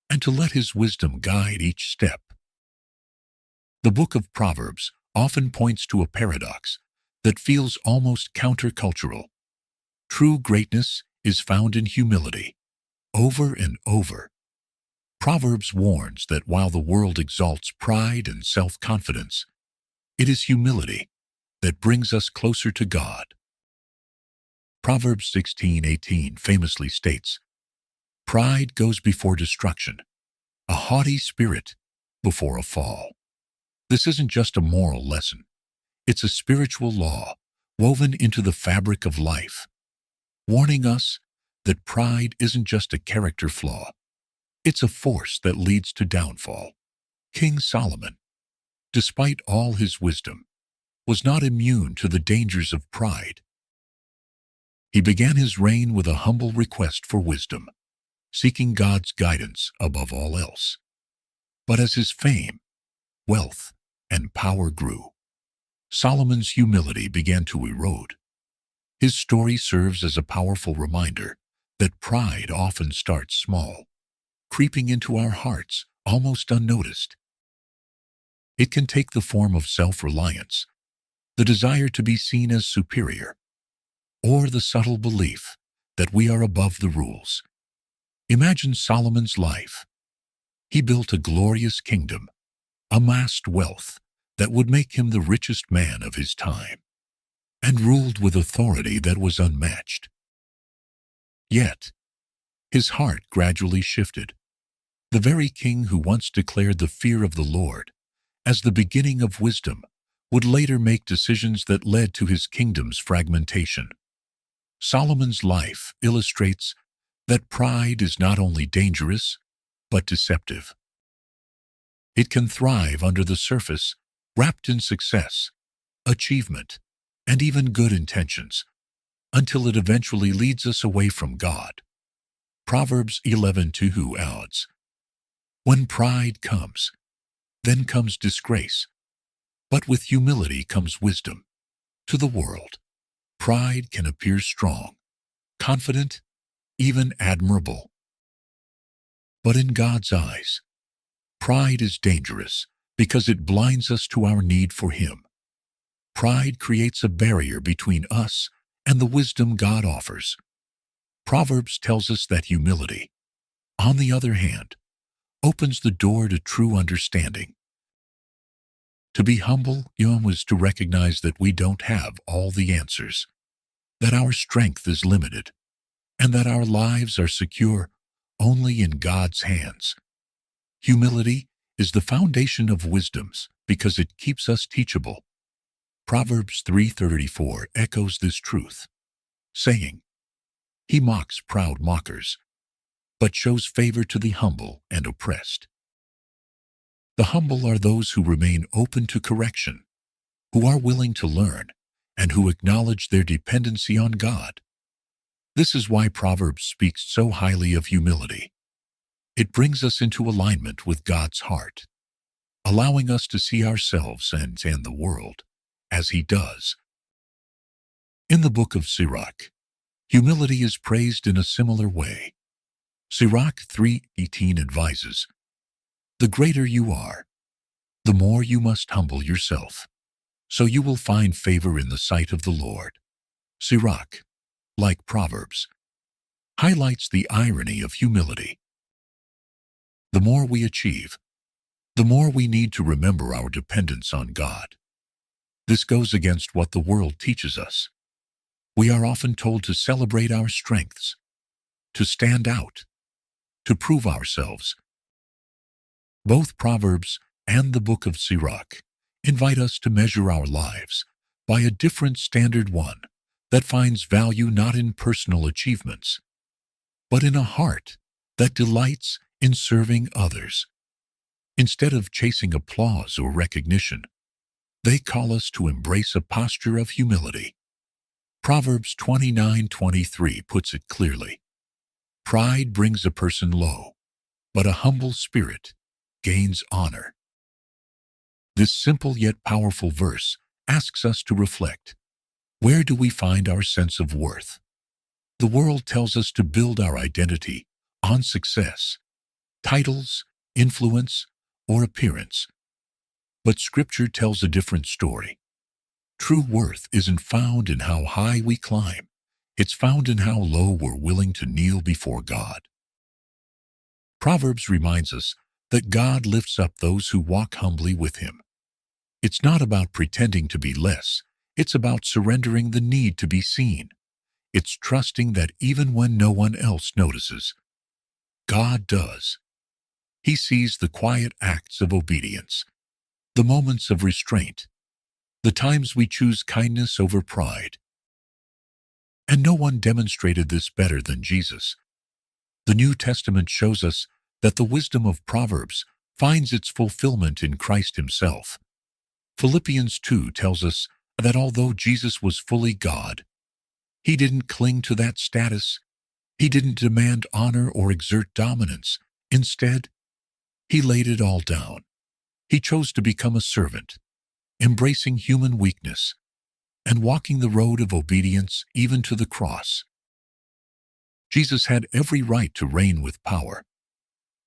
S1: and to let His wisdom guide each step. The book of Proverbs often points to a paradox that feels almost countercultural. True greatness is found in humility. Over and over, Proverbs warns that while the world exalts pride and self-confidence, it is humility that brings us closer to God. Proverbs 16:18 famously states, "Pride goes before destruction, a haughty spirit before a fall." This isn't just a moral lesson. It's a spiritual law woven into the fabric of life, warning us that pride isn't just a character flaw. It's a force that leads to downfall. King Solomon, despite all his wisdom, was not immune to the dangers of pride. He began his reign with a humble request for wisdom, seeking God's guidance above all else. But as his fame, wealth, and power grew, Solomon's humility began to erode. His story serves as a powerful reminder that pride often starts small, creeping into our hearts almost unnoticed. It can take the form of self-reliance, the desire to be seen as superior, or the subtle belief that we are above the rules. Imagine Solomon's life. He built a glorious kingdom, amassed wealth that would make him the richest man of his time, and ruled with authority that was unmatched. Yet, his heart gradually shifted. The very king who once declared the fear of the Lord as the beginning of wisdom would later make decisions that led to his kingdom's fragmentation. Solomon's life illustrates that pride is not only dangerous, but deceptive. It can thrive under the surface, wrapped in success, achievement, and even good intentions, until it eventually leads us away from God. Proverbs 11:2 adds, "When pride comes, then comes disgrace, but with humility comes wisdom." To the world, pride can appear strong, confident, even admirable. But in God's eyes, pride is dangerous because it blinds us to our need for Him. Pride creates a barrier between us and the wisdom God offers. Proverbs tells us that humility, on the other hand, opens the door to true understanding. To be humble, is to recognize that we don't have all the answers, that our strength is limited, and that our lives are secure only in God's hands. Humility is the foundation of wisdoms because it keeps us teachable. Proverbs 3:34 echoes this truth, saying, "He mocks proud mockers, but shows favor to the humble and oppressed." The humble are those who remain open to correction, who are willing to learn, and who acknowledge their dependency on God. This is why Proverbs speaks so highly of humility. It brings us into alignment with God's heart, allowing us to see ourselves and the world as He does. In the book of Sirach, humility is praised in a similar way. Sirach 3:18 advises, "The greater you are, the more you must humble yourself, so you will find favor in the sight of the Lord." Sirach, like Proverbs, highlights the irony of humility. The more we achieve, the more we need to remember our dependence on God. This goes against what the world teaches us. We are often told to celebrate our strengths, to stand out, to prove ourselves. Both Proverbs and the book of Sirach invite us to measure our lives by a different standard, one that finds value not in personal achievements, but in a heart that delights in serving others. Instead of chasing applause or recognition, they call us to embrace a posture of humility. Proverbs 29:23 puts it clearly, "Pride brings a person low, but a humble spirit gains honor." This simple yet powerful verse asks us to reflect. Where do we find our sense of worth? The world tells us to build our identity on success, titles, influence, or appearance. But Scripture tells a different story. True worth isn't found in how high we climb. It's found in how low we're willing to kneel before God. Proverbs reminds us that God lifts up those who walk humbly with Him. It's not about pretending to be less. It's about surrendering the need to be seen. It's trusting that even when no one else notices, God does. He sees the quiet acts of obedience, the moments of restraint, the times we choose kindness over pride. And no one demonstrated this better than Jesus. The New Testament shows us that the wisdom of Proverbs finds its fulfillment in Christ Himself. Philippians 2 tells us that although Jesus was fully God, He didn't cling to that status. He didn't demand honor or exert dominance. Instead, He laid it all down. He chose to become a servant, embracing human weakness and walking the road of obedience even to the cross. Jesus had every right to reign with power,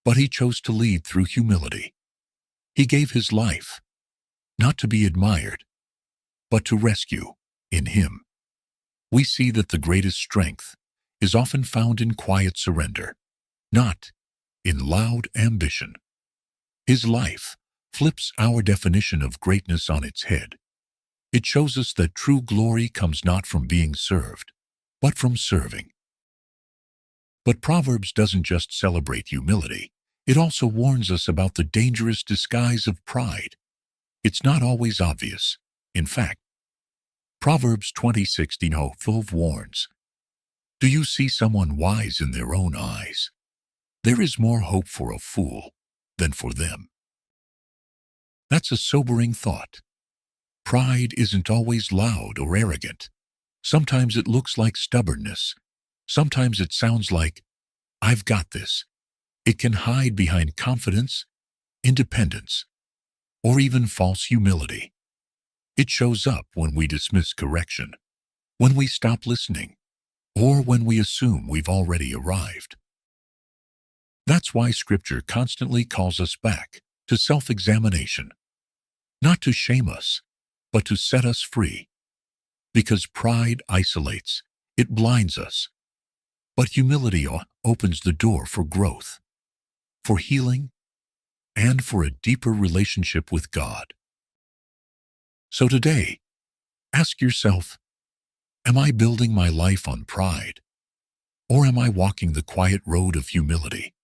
S1: but He chose to lead through humility. He gave His life, not to be admired, but to rescue. In Him, we see that the greatest strength is often found in quiet surrender, not in loud ambition. His life flips our definition of greatness on its head. It shows us that true glory comes not from being served, but from serving. But Proverbs doesn't just celebrate humility. It also warns us about the dangerous disguise of pride. It's not always obvious. In fact, Proverbs 20:16 warns, "Do you see someone wise in their own eyes? There is more hope for a fool than for them." That's a sobering thought. Pride isn't always loud or arrogant. Sometimes it looks like stubbornness. Sometimes it sounds like, "I've got this." It can hide behind confidence, independence, or even false humility. It shows up when we dismiss correction, when we stop listening, or when we assume we've already arrived. That's why Scripture constantly calls us back to self-examination, not to shame us, but to set us free. Because pride isolates, it blinds us, but humility opens the door for growth, for healing, and for a deeper relationship with God. So today, ask yourself, am I building my life on pride, or am I walking the quiet road of humility?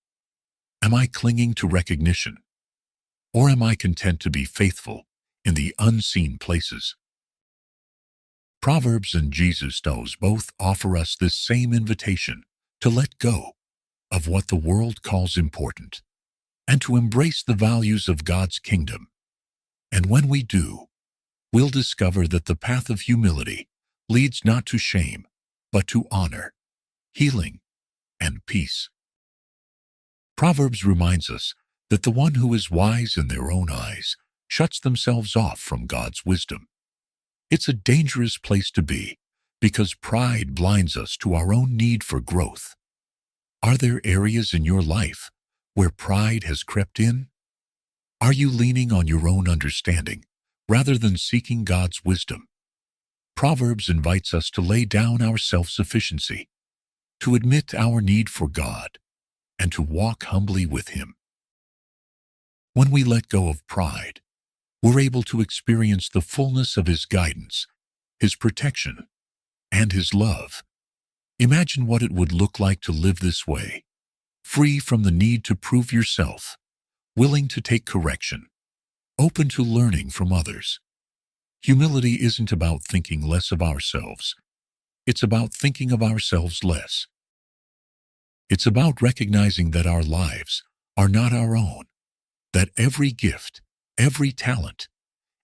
S1: Am I clinging to recognition, or am I content to be faithful in the unseen places? Proverbs and Jesus both offer us this same invitation to let go of what the world calls important and to embrace the values of God's kingdom. And when we do, we'll discover that the path of humility leads not to shame, but to honor, healing, and peace. Proverbs reminds us that the one who is wise in their own eyes shuts themselves off from God's wisdom. It's a dangerous place to be because pride blinds us to our own need for growth. Are there areas in your life where pride has crept in? Are you leaning on your own understanding rather than seeking God's wisdom? Proverbs invites us to lay down our self-sufficiency, to admit our need for God, and to walk humbly with Him. When we let go of pride, we're able to experience the fullness of His guidance, His protection, and His love. Imagine what it would look like to live this way, free from the need to prove yourself, willing to take correction, open to learning from others. Humility isn't about thinking less of ourselves. It's about thinking of ourselves less. It's about recognizing that our lives are not our own, that every gift, every talent,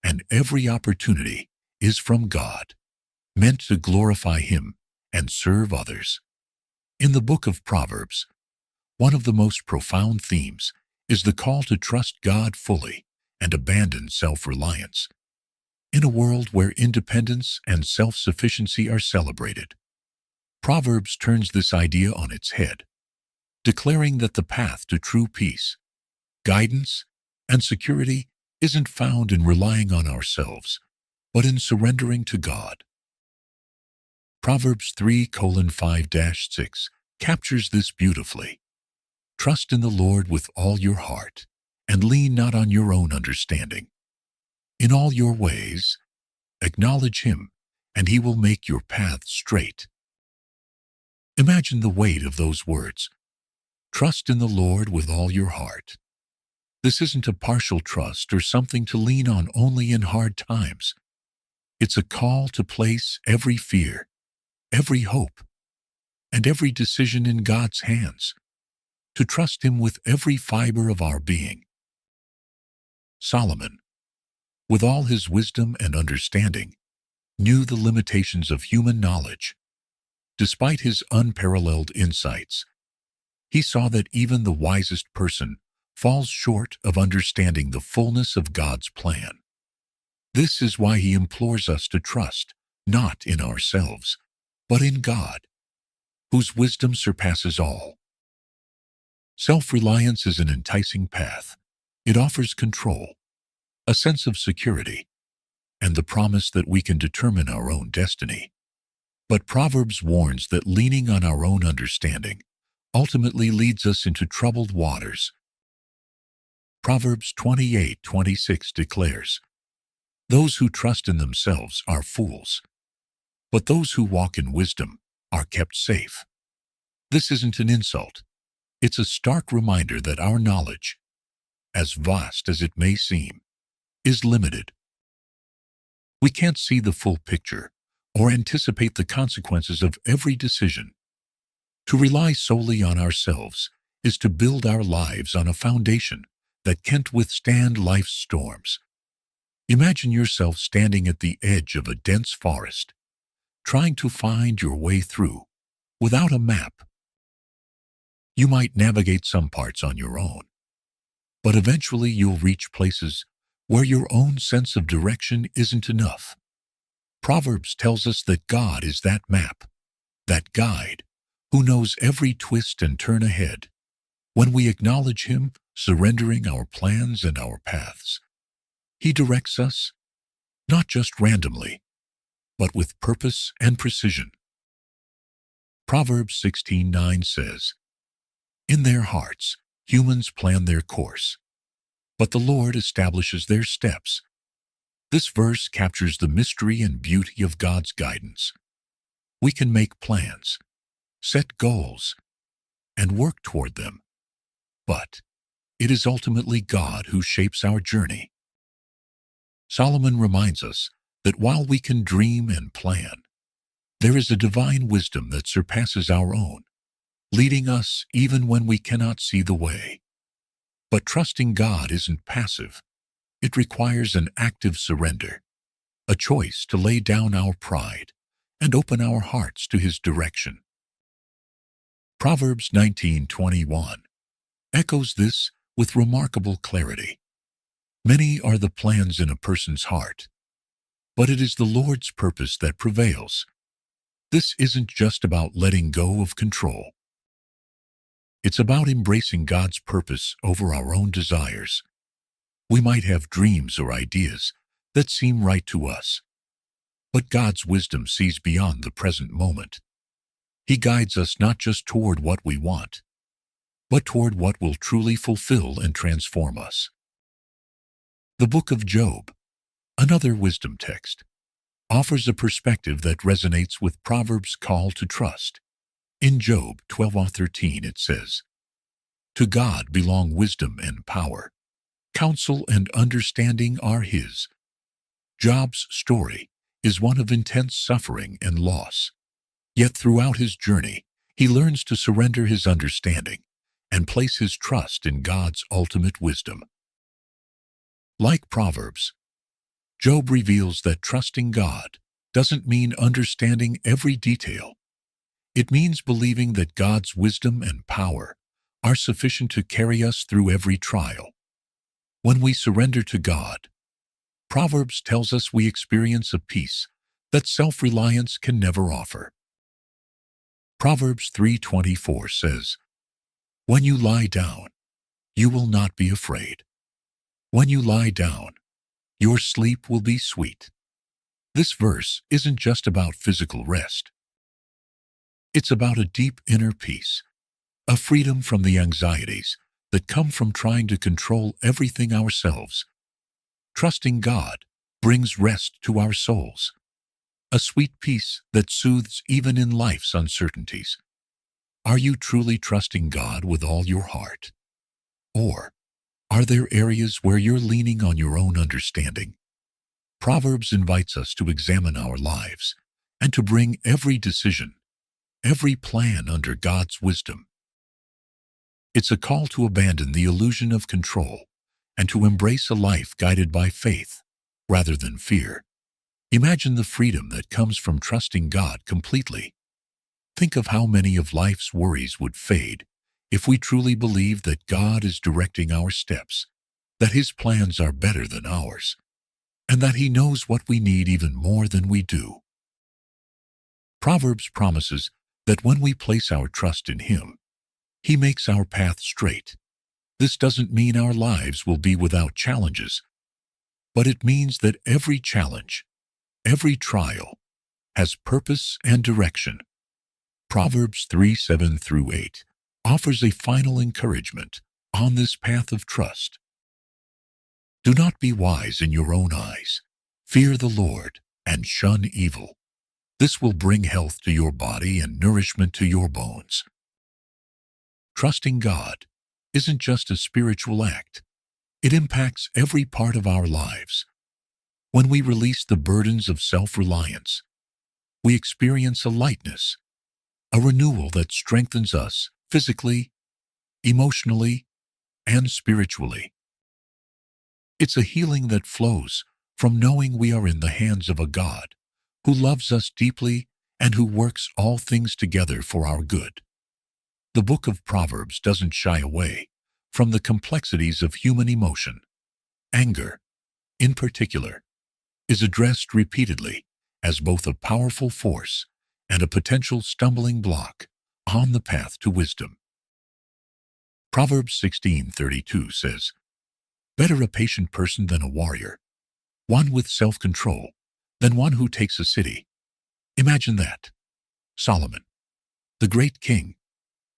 S1: and every opportunity is from God, meant to glorify Him and serve others. In the book of Proverbs, one of the most profound themes is the call to trust God fully and abandon self-reliance. In a world where independence and self-sufficiency are celebrated, Proverbs turns this idea on its head, declaring that the path to true peace, guidance, and security isn't found in relying on ourselves, but in surrendering to God. Proverbs 3:5-6 captures this beautifully. Trust in the Lord with all your heart, and lean not on your own understanding. In all your ways, acknowledge Him, and He will make your path straight. Imagine the weight of those words. Trust in the Lord with all your heart. This isn't a partial trust or something to lean on only in hard times. It's a call to place every fear, every hope, and every decision in God's hands, to trust Him with every fiber of our being. Solomon, with all his wisdom and understanding, knew the limitations of human knowledge. Despite his unparalleled insights, he saw that even the wisest person falls short of understanding the fullness of God's plan. This is why he implores us to trust not in ourselves, but in God, whose wisdom surpasses all. Self-reliance is an enticing path. It offers control, a sense of security, and the promise that we can determine our own destiny. But Proverbs warns that leaning on our own understanding ultimately leads us into troubled waters. Proverbs 28:26 declares, "Those who trust in themselves are fools, but those who walk in wisdom are kept safe." This isn't an insult. It's a stark reminder that our knowledge, as vast as it may seem, is limited. We can't see the full picture or anticipate the consequences of every decision. To rely solely on ourselves is to build our lives on a foundation that can't withstand life's storms. Imagine yourself standing at the edge of a dense forest, trying to find your way through without a map. You might navigate some parts on your own, but eventually you'll reach places where your own sense of direction isn't enough. Proverbs tells us that God is that map, that guide, who knows every twist and turn ahead. When we acknowledge Him, surrendering our plans and our paths, He directs us, not just randomly, but with purpose and precision. Proverbs 16:9 says, "In their hearts, humans plan their course, but the Lord establishes their steps." This verse captures the mystery and beauty of God's guidance. We can make plans, set goals, and work toward them, but it is ultimately God who shapes our journey. Solomon reminds us that while we can dream and plan, there is a divine wisdom that surpasses our own, leading us even when we cannot see the way. But trusting God isn't passive. It requires an active surrender, a choice to lay down our pride and open our hearts to His direction. Proverbs 19:21 echoes this with remarkable clarity. Many are the plans in a person's heart, but it is the Lord's purpose that prevails. This isn't just about letting go of control. It's about embracing God's purpose over our own desires. We might have dreams or ideas that seem right to us, but God's wisdom sees beyond the present moment. He guides us not just toward what we want, but toward what will truly fulfill and transform us. The book of Job, another wisdom text, offers a perspective that resonates with Proverbs' call to trust. In Job 12:13 it says, "To God belong wisdom and power. Counsel and understanding are His." Job's story is one of intense suffering and loss. Yet throughout his journey, he learns to surrender his understanding and place his trust in God's ultimate wisdom. Like Proverbs, Job reveals that trusting God doesn't mean understanding every detail. It means believing that God's wisdom and power are sufficient to carry us through every trial. When we surrender to God, Proverbs tells us we experience a peace that self-reliance can never offer. Proverbs 3:24 says, "When you lie down, you will not be afraid. When you lie down, your sleep will be sweet." This verse isn't just about physical rest. It's about a deep inner peace, a freedom from the anxieties that come from trying to control everything ourselves. Trusting God brings rest to our souls, a sweet peace that soothes even in life's uncertainties. Are you truly trusting God with all your heart? Or are there areas where you're leaning on your own understanding? Proverbs invites us to examine our lives and to bring every decision, every plan under God's wisdom. It's a call to abandon the illusion of control and to embrace a life guided by faith rather than fear. Imagine the freedom that comes from trusting God completely. Think of how many of life's worries would fade if we truly believed that God is directing our steps, that His plans are better than ours, and that He knows what we need even more than we do. Proverbs promises that when we place our trust in Him, He makes our path straight. This doesn't mean our lives will be without challenges, but it means that every challenge, every trial, has purpose and direction. Proverbs 3:7-8 offers a final encouragement on this path of trust. Do not be wise in your own eyes. Fear the Lord and shun evil. This will bring health to your body and nourishment to your bones. Trusting God isn't just a spiritual act. It impacts every part of our lives. When we release the burdens of self-reliance, we experience a lightness, a renewal that strengthens us physically, emotionally, and spiritually. It's a healing that flows from knowing we are in the hands of a God who loves us deeply and who works all things together for our good. The book of Proverbs doesn't shy away from the complexities of human emotion. Anger, in particular, is addressed repeatedly as both a powerful force and a potential stumbling block on the path to wisdom. Proverbs 16:32 says, "Better a patient person than a warrior, one with self-control, than one who takes a city." Imagine that. Solomon, the great king,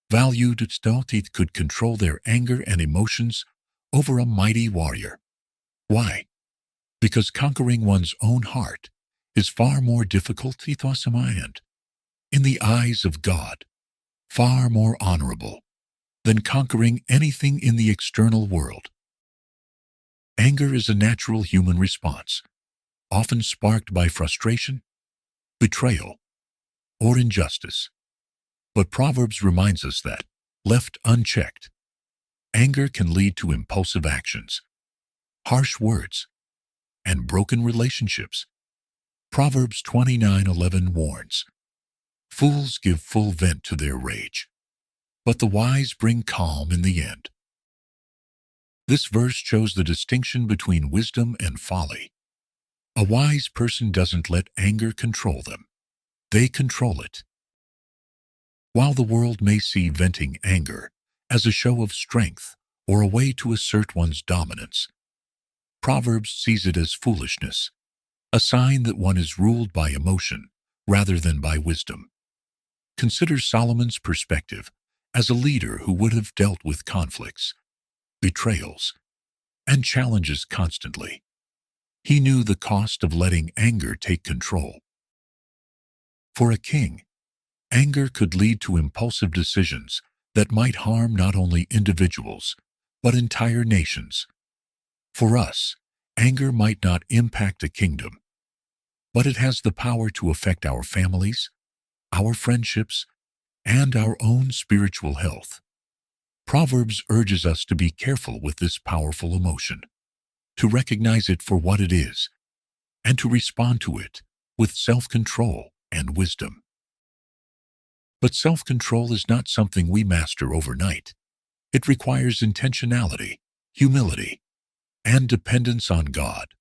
S1: valued that could control their anger and emotions over a mighty warrior. Why? Because conquering one's own heart is far more difficult, and, in the eyes of God, far more honorable than conquering anything in the external world. Anger is a natural human response, often sparked by frustration, betrayal, or injustice. But Proverbs reminds us that, left unchecked, anger can lead to impulsive actions, harsh words, and broken relationships. Proverbs 29:11 warns, "Fools give full vent to their rage, but the wise bring calm in the end." This verse shows the distinction between wisdom and folly. A wise person doesn't let anger control them. They control it. While the world may see venting anger as a show of strength or a way to assert one's dominance, Proverbs sees it as foolishness, a sign that one is ruled by emotion rather than by wisdom. Consider Solomon's perspective as a leader who would have dealt with conflicts, betrayals, and challenges constantly. He knew the cost of letting anger take control. For a king, anger could lead to impulsive decisions that might harm not only individuals, but entire nations. For us, anger might not impact a kingdom, but it has the power to affect our families, our friendships, and our own spiritual health. Proverbs urges us to be careful with this powerful emotion, to recognize it for what it is, and to respond to it with self-control and wisdom. But self-control is not something we master overnight. It requires intentionality, humility, and dependence on God.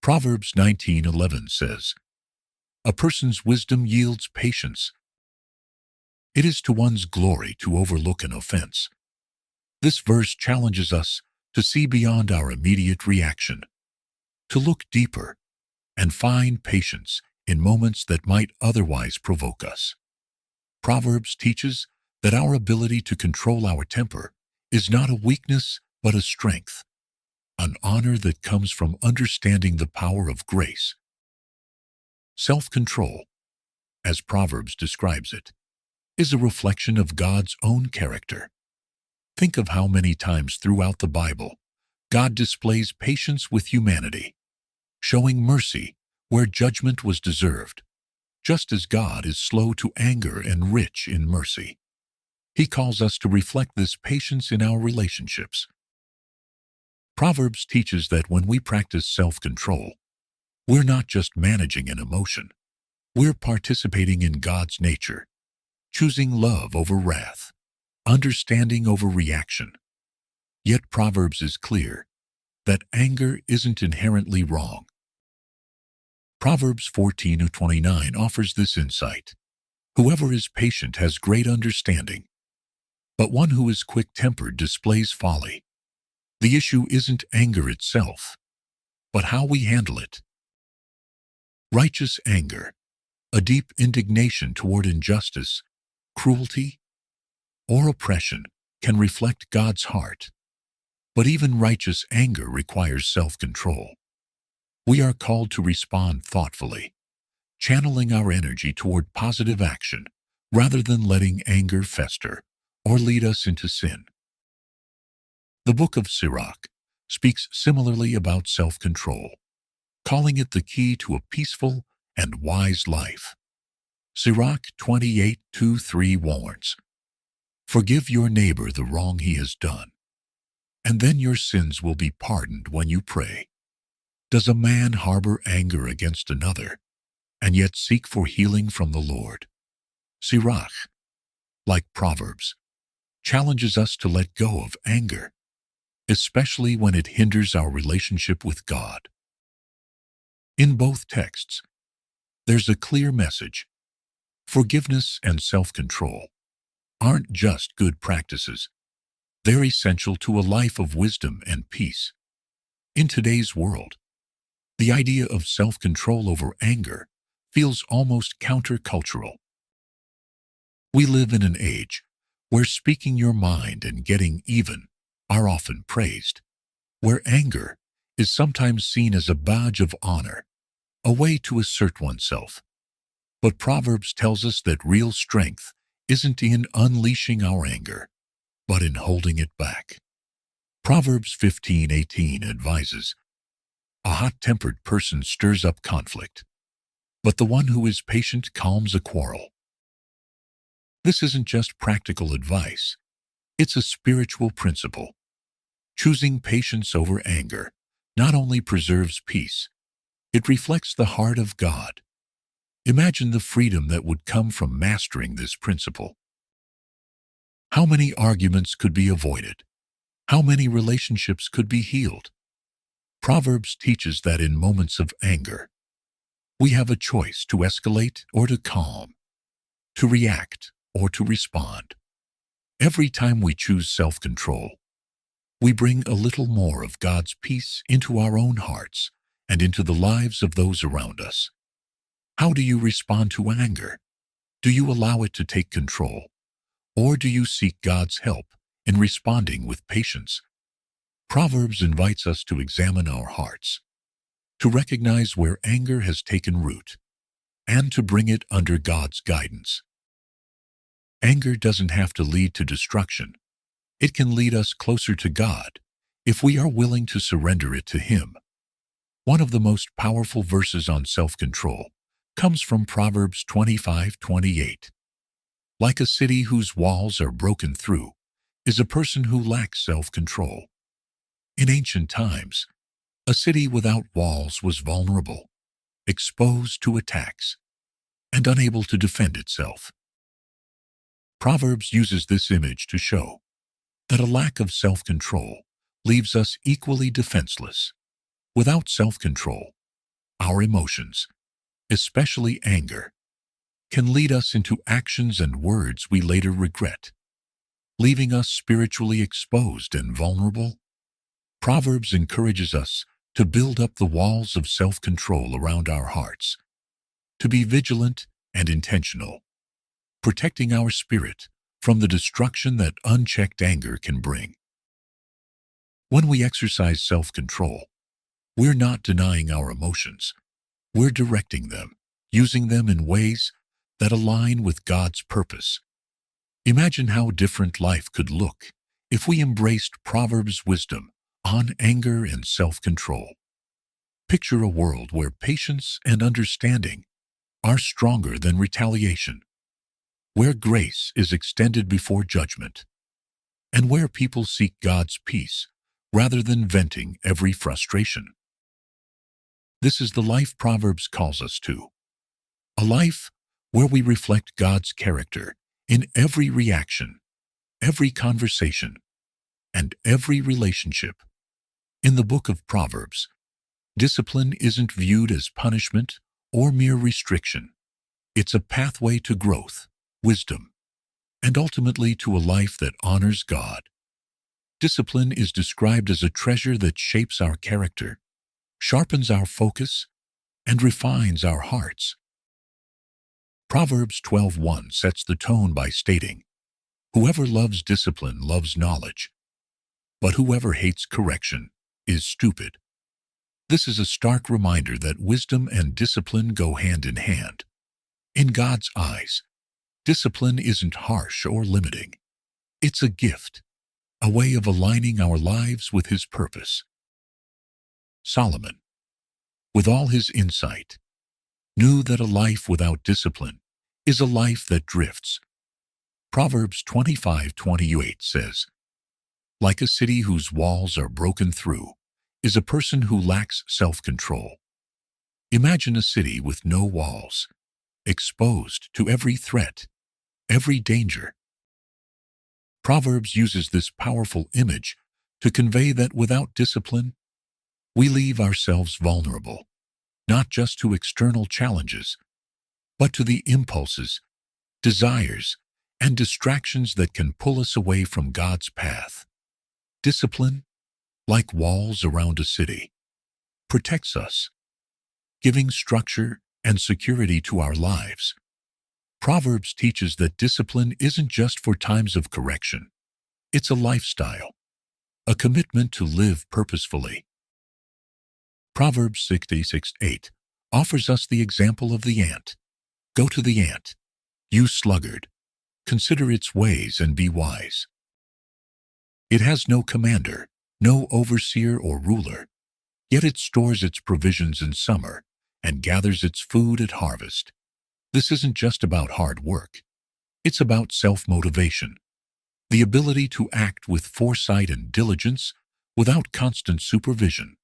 S1: Proverbs 19:11 says, "A person's wisdom yields patience. It is to one's glory to overlook an offense." This verse challenges us to see beyond our immediate reaction, to look deeper, and find patience in moments that might otherwise provoke us. Proverbs teaches that our ability to control our temper is not a weakness but a strength, an honor that comes from understanding the power of grace. Self-control, as Proverbs describes it, is a reflection of God's own character. Think of how many times throughout the Bible God displays patience with humanity, showing mercy where judgment was deserved, just as God is slow to anger and rich in mercy. He calls us to reflect this patience in our relationships. Proverbs teaches that when we practice self-control, we're not just managing an emotion, we're participating in God's nature, choosing love over wrath, understanding over reaction. Yet Proverbs is clear that anger isn't inherently wrong. Proverbs 14:29 offers this insight. "Whoever is patient has great understanding, but one who is quick-tempered displays folly." The issue isn't anger itself, but how we handle it. Righteous anger, a deep indignation toward injustice, cruelty, or oppression, can reflect God's heart. But even righteous anger requires self-control. We are called to respond thoughtfully, channeling our energy toward positive action rather than letting anger fester or lead us into sin. The book of Sirach speaks similarly about self-control, calling it the key to a peaceful and wise life. Sirach 28:2-3 warns, "Forgive your neighbor the wrong he has done, and then your sins will be pardoned when you pray." Does a man harbor anger against another and yet seek for healing from the Lord? Sirach, like Proverbs, challenges us to let go of anger, especially when it hinders our relationship with God. In both texts, there's a clear message. Forgiveness and self-control aren't just good practices. They're essential to a life of wisdom and peace. In today's world, the idea of self-control over anger feels almost countercultural. We live in an age where speaking your mind and getting even are often praised, where anger is sometimes seen as a badge of honor, a way to assert oneself. But Proverbs tells us that real strength isn't in unleashing our anger, but in holding it back. Proverbs 15:18 advises, "A hot-tempered person stirs up conflict, but the one who is patient calms a quarrel." This isn't just practical advice. It's a spiritual principle. Choosing patience over anger not only preserves peace, it reflects the heart of God. Imagine the freedom that would come from mastering this principle. How many arguments could be avoided? How many relationships could be healed? Proverbs teaches that in moments of anger, we have a choice to escalate or to calm, to react or to respond. Every time we choose self-control, we bring a little more of God's peace into our own hearts and into the lives of those around us. How do you respond to anger? Do you allow it to take control? Or do you seek God's help in responding with patience? Proverbs invites us to examine our hearts, to recognize where anger has taken root, and to bring it under God's guidance. Anger doesn't have to lead to destruction. It can lead us closer to God if we are willing to surrender it to Him. One of the most powerful verses on self-control comes from Proverbs 25:28. Like a city whose walls are broken through is a person who lacks self-control. In ancient times, a city without walls was vulnerable, exposed to attacks, and unable to defend itself. Proverbs uses this image to show that a lack of self-control leaves us equally defenseless. Without self-control, our emotions, especially anger, can lead us into actions and words we later regret, leaving us spiritually exposed and vulnerable. Proverbs encourages us to build up the walls of self-control around our hearts, to be vigilant and intentional, protecting our spirit from the destruction that unchecked anger can bring. When we exercise self-control, we're not denying our emotions. We're directing them, using them in ways that align with God's purpose. Imagine how different life could look if we embraced Proverbs' wisdom on anger and self-control. Picture a world where patience and understanding are stronger than retaliation, where grace is extended before judgment, and where people seek God's peace rather than venting every frustration. This is the life Proverbs calls us to, a life where we reflect God's character in every reaction, every conversation, and every relationship. In the book of Proverbs, discipline isn't viewed as punishment or mere restriction. It's a pathway to growth, wisdom, and ultimately to a life that honors God. Discipline is described as a treasure that shapes our character, sharpens our focus, and refines our hearts. Proverbs 12:1 sets the tone by stating, "Whoever loves discipline loves knowledge, but whoever hates correction is stupid." This is a stark reminder that wisdom and discipline go hand in hand. In God's eyes, discipline isn't harsh or limiting. It's a gift, a way of aligning our lives with His purpose. Solomon, with all his insight, knew that a life without discipline is a life that drifts. Proverbs 25:28 says, "Like a city whose walls are broken through is a person who lacks self-control. Imagine a city with no walls, exposed to every threat, every danger. Proverbs uses this powerful image to convey that without discipline, we leave ourselves vulnerable, not just to external challenges, but to the impulses, desires, and distractions that can pull us away from God's path. Discipline, like walls around a city, protects us, giving structure and security to our lives. Proverbs teaches that discipline isn't just for times of correction. It's a lifestyle, a commitment to live purposefully. Proverbs 66:8 offers us the example of the ant. Go to the ant, you sluggard. Consider its ways and be wise. It has no commander, no overseer or ruler, yet it stores its provisions in summer and gathers its food at harvest. This isn't just about hard work. It's about self-motivation, the ability to act with foresight and diligence without constant supervision.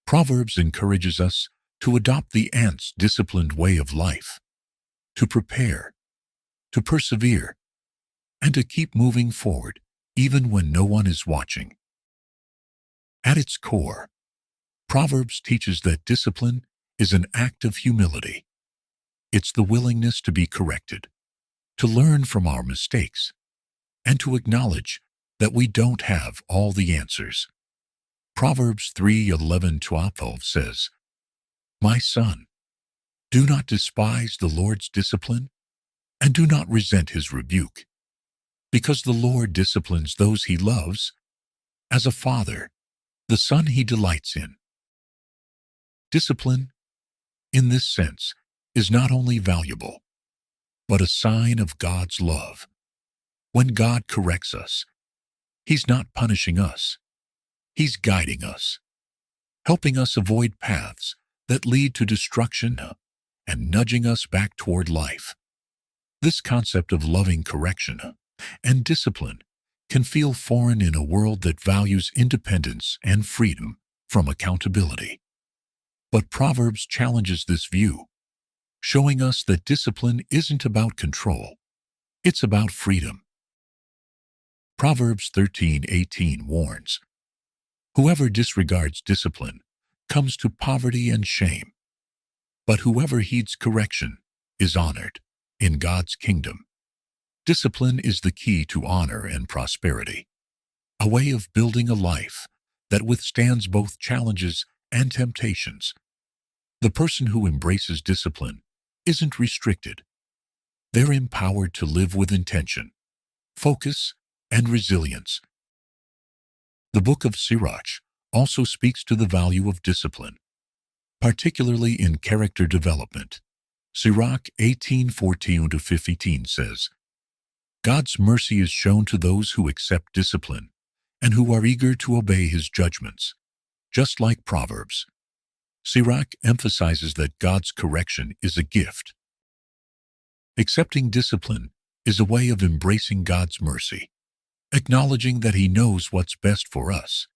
S1: Proverbs encourages us to adopt the ant's disciplined way of life, to prepare, to persevere, and to keep moving forward even when no one is watching. At its core, Proverbs teaches that discipline is an act of humility. It's the willingness to be corrected, to learn from our mistakes, and to acknowledge that we don't have all the answers. Proverbs 3:11-12 says, My son, do not despise the Lord's discipline, and do not resent his rebuke, because the Lord disciplines those he loves, as a father, the son he delights in. Discipline, in this sense, is not only valuable, but a sign of God's love. When God corrects us, He's not punishing us. He's guiding us, helping us avoid paths that lead to destruction and nudging us back toward life. This concept of loving correction and discipline can feel foreign in a world that values independence and freedom from accountability. But Proverbs challenges this view, showing us that discipline isn't about control, it's about freedom. Proverbs 13:18 warns, Whoever disregards discipline comes to poverty and shame, but whoever heeds correction is honored in God's kingdom. Discipline is the key to honor and prosperity, a way of building a life that withstands both challenges and temptations. The person who embraces discipline isn't restricted. They're empowered to live with intention, focus, and resilience. The book of Sirach also speaks to the value of discipline, particularly in character development. Sirach 18:14-15 says, God's mercy is shown to those who accept discipline and who are eager to obey his judgments. Just like Proverbs, Sirach emphasizes that God's correction is a gift. Accepting discipline is a way of embracing God's mercy, acknowledging that he knows what's best for us,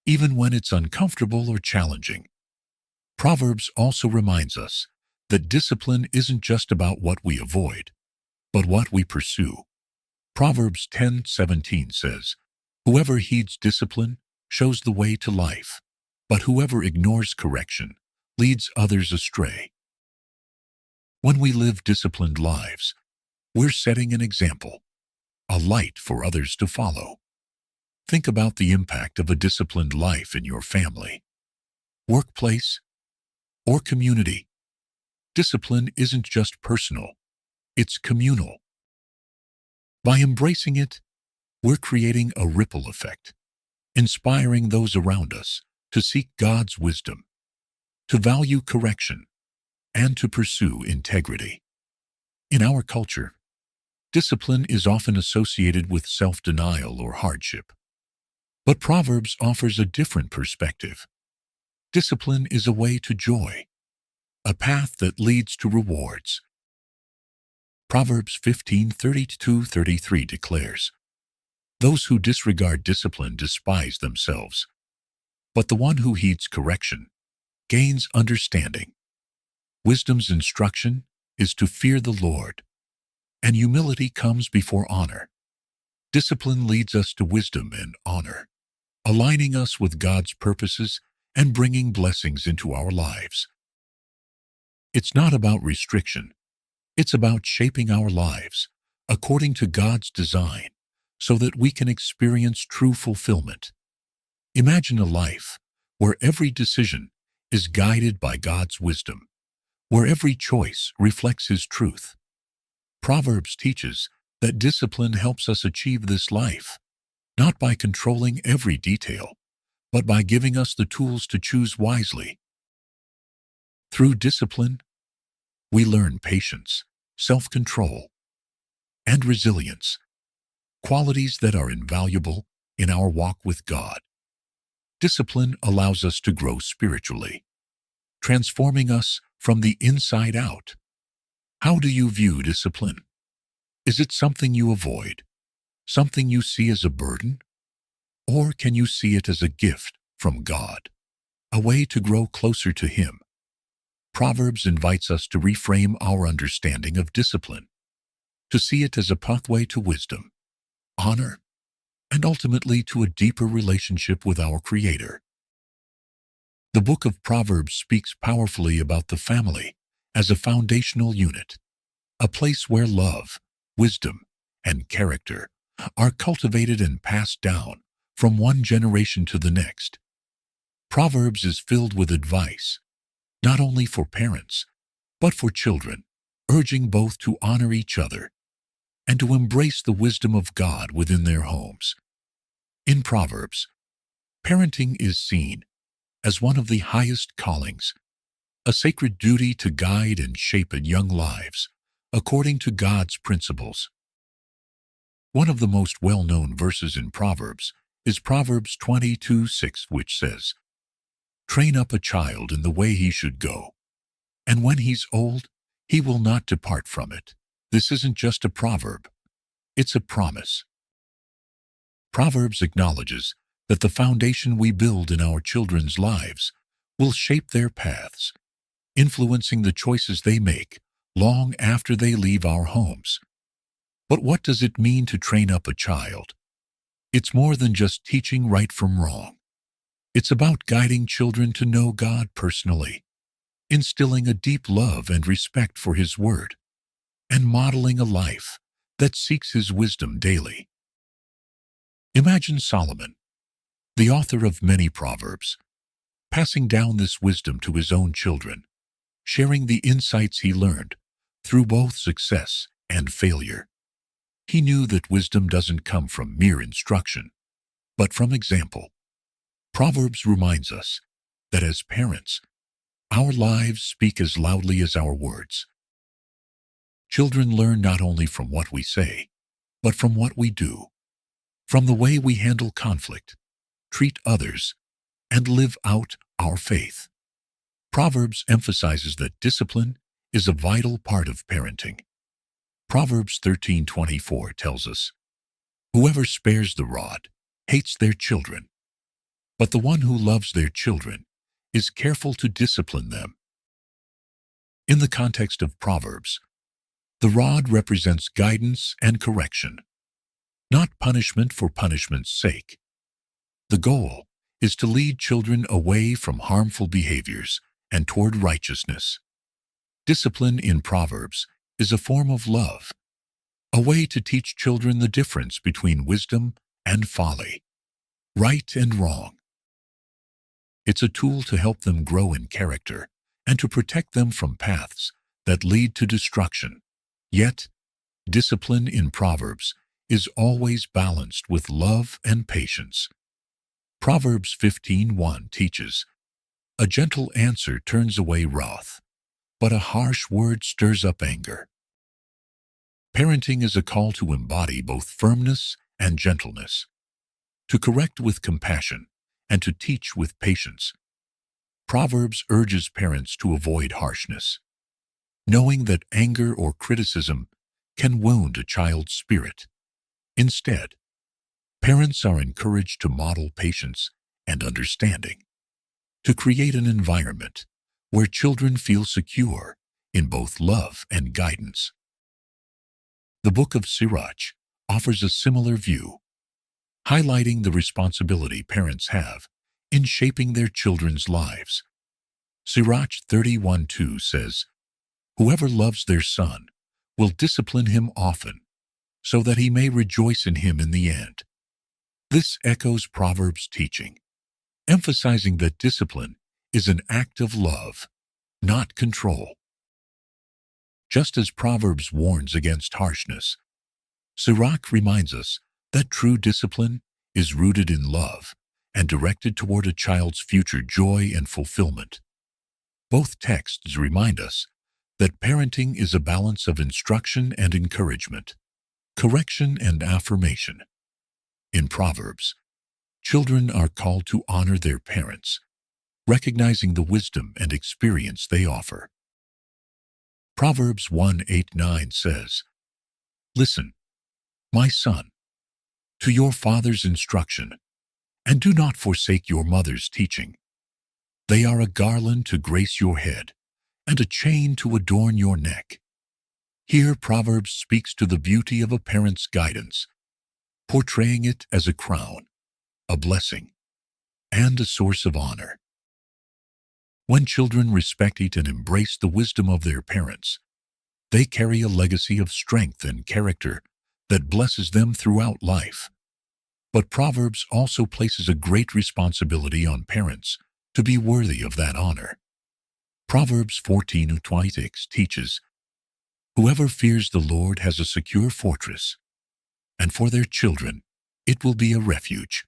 S1: even when it's uncomfortable or challenging. Proverbs also reminds us that discipline isn't just about what we avoid, but what we pursue. Proverbs 10:17 says, Whoever heeds discipline shows the way to life, but whoever ignores correction leads others astray. When we live disciplined lives, we're setting an example, a light for others to follow. Think about the impact of a disciplined life in your family, workplace, or community. Discipline isn't just personal, it's communal. By embracing it, we're creating a ripple effect, inspiring those around us to seek God's wisdom, to value correction, and to pursue integrity. In our culture, discipline is often associated with self-denial or hardship. But Proverbs offers a different perspective. Discipline is a way to joy, a path that leads to rewards. Proverbs 15:32-33 declares, Those who disregard discipline despise themselves, But the one who heeds correction gains understanding. Wisdom's instruction is to fear the Lord, and humility comes before honor. Discipline leads us to wisdom and honor, aligning us with God's purposes and bringing blessings into our lives. It's not about restriction. It's about shaping our lives according to God's design so that we can experience true fulfillment. Imagine a life where every decision is guided by God's wisdom, where every choice reflects His truth. Proverbs teaches that discipline helps us achieve this life, not by controlling every detail, but by giving us the tools to choose wisely. Through discipline, we learn patience, self-control, and resilience, qualities that are invaluable in our walk with God. Discipline allows us to grow spiritually, transforming us from the inside out. How do you view discipline? Is it something you avoid, something you see as a burden, or can you see it as a gift from God, a way to grow closer to Him? Proverbs invites us to reframe our understanding of discipline, to see it as a pathway to wisdom, honor, and ultimately to a deeper relationship with our Creator. The book of Proverbs speaks powerfully about the family as a foundational unit, a place where love, wisdom, and character are cultivated and passed down from one generation to the next. Proverbs is filled with advice, not only for parents, but for children, urging both to honor each other and to embrace the wisdom of God within their homes. In Proverbs, parenting is seen as one of the highest callings, a sacred duty to guide and shape young lives according to God's principles. One of the most well-known verses in Proverbs is Proverbs 22:6, which says, "Train up a child in the way he should go, and when he's old, he will not depart from it." This isn't just a proverb, it's a promise. Proverbs acknowledges that the foundation we build in our children's lives will shape their paths, influencing the choices they make long after they leave our homes. But what does it mean to train up a child? It's more than just teaching right from wrong. It's about guiding children to know God personally, instilling a deep love and respect for His Word, and modeling a life that seeks His wisdom daily. Imagine Solomon, the author of many Proverbs, passing down this wisdom to his own children, sharing the insights he learned through both success and failure. He knew that wisdom doesn't come from mere instruction, but from example. Proverbs reminds us that as parents, our lives speak as loudly as our words. Children learn not only from what we say, but from what we do, from the way we handle conflict, treat others, and live out our faith. Proverbs emphasizes that discipline is a vital part of parenting. Proverbs 13:24 tells us, "Whoever spares the rod hates their children, but the one who loves their children is careful to discipline them." In the context of Proverbs, the rod represents guidance and correction, not punishment for punishment's sake. The goal is to lead children away from harmful behaviors and toward righteousness. Discipline in Proverbs is a form of love, a way to teach children the difference between wisdom and folly, right and wrong. It's a tool to help them grow in character and to protect them from paths that lead to destruction. Yet, discipline in Proverbs is always balanced with love and patience. Proverbs 15:1 teaches, "A gentle answer turns away wrath, but a harsh word stirs up anger." Parenting is a call to embody both firmness and gentleness, to correct with compassion and to teach with patience. Proverbs urges parents to avoid harshness, knowing that anger or criticism can wound a child's spirit. Instead, parents are encouraged to model patience and understanding, to create an environment where children feel secure in both love and guidance. The Book of Sirach offers a similar view, highlighting the responsibility parents have in shaping their children's lives. Sirach 31:2 says, "Whoever loves their son will discipline him often, so that he may rejoice in him in the end." This echoes Proverbs' teaching, emphasizing that discipline is an act of love, not control. Just as Proverbs warns against harshness, Sirach reminds us that true discipline is rooted in love and directed toward a child's future joy and fulfillment. Both texts remind us that parenting is a balance of instruction and encouragement, correction and affirmation. In Proverbs, children are called to honor their parents, recognizing the wisdom and experience they offer. Proverbs 1:8-9 says, "Listen, my son, to your father's instruction, and do not forsake your mother's teaching. They are a garland to grace your head, and a chain to adorn your neck." Here Proverbs speaks to the beauty of a parent's guidance, portraying it as a crown, a blessing, and a source of honor. When children respect and embrace the wisdom of their parents, they carry a legacy of strength and character that blesses them throughout life. But Proverbs also places a great responsibility on parents to be worthy of that honor. Proverbs 14:26 teaches, "Whoever fears the Lord has a secure fortress, and for their children it will be a refuge."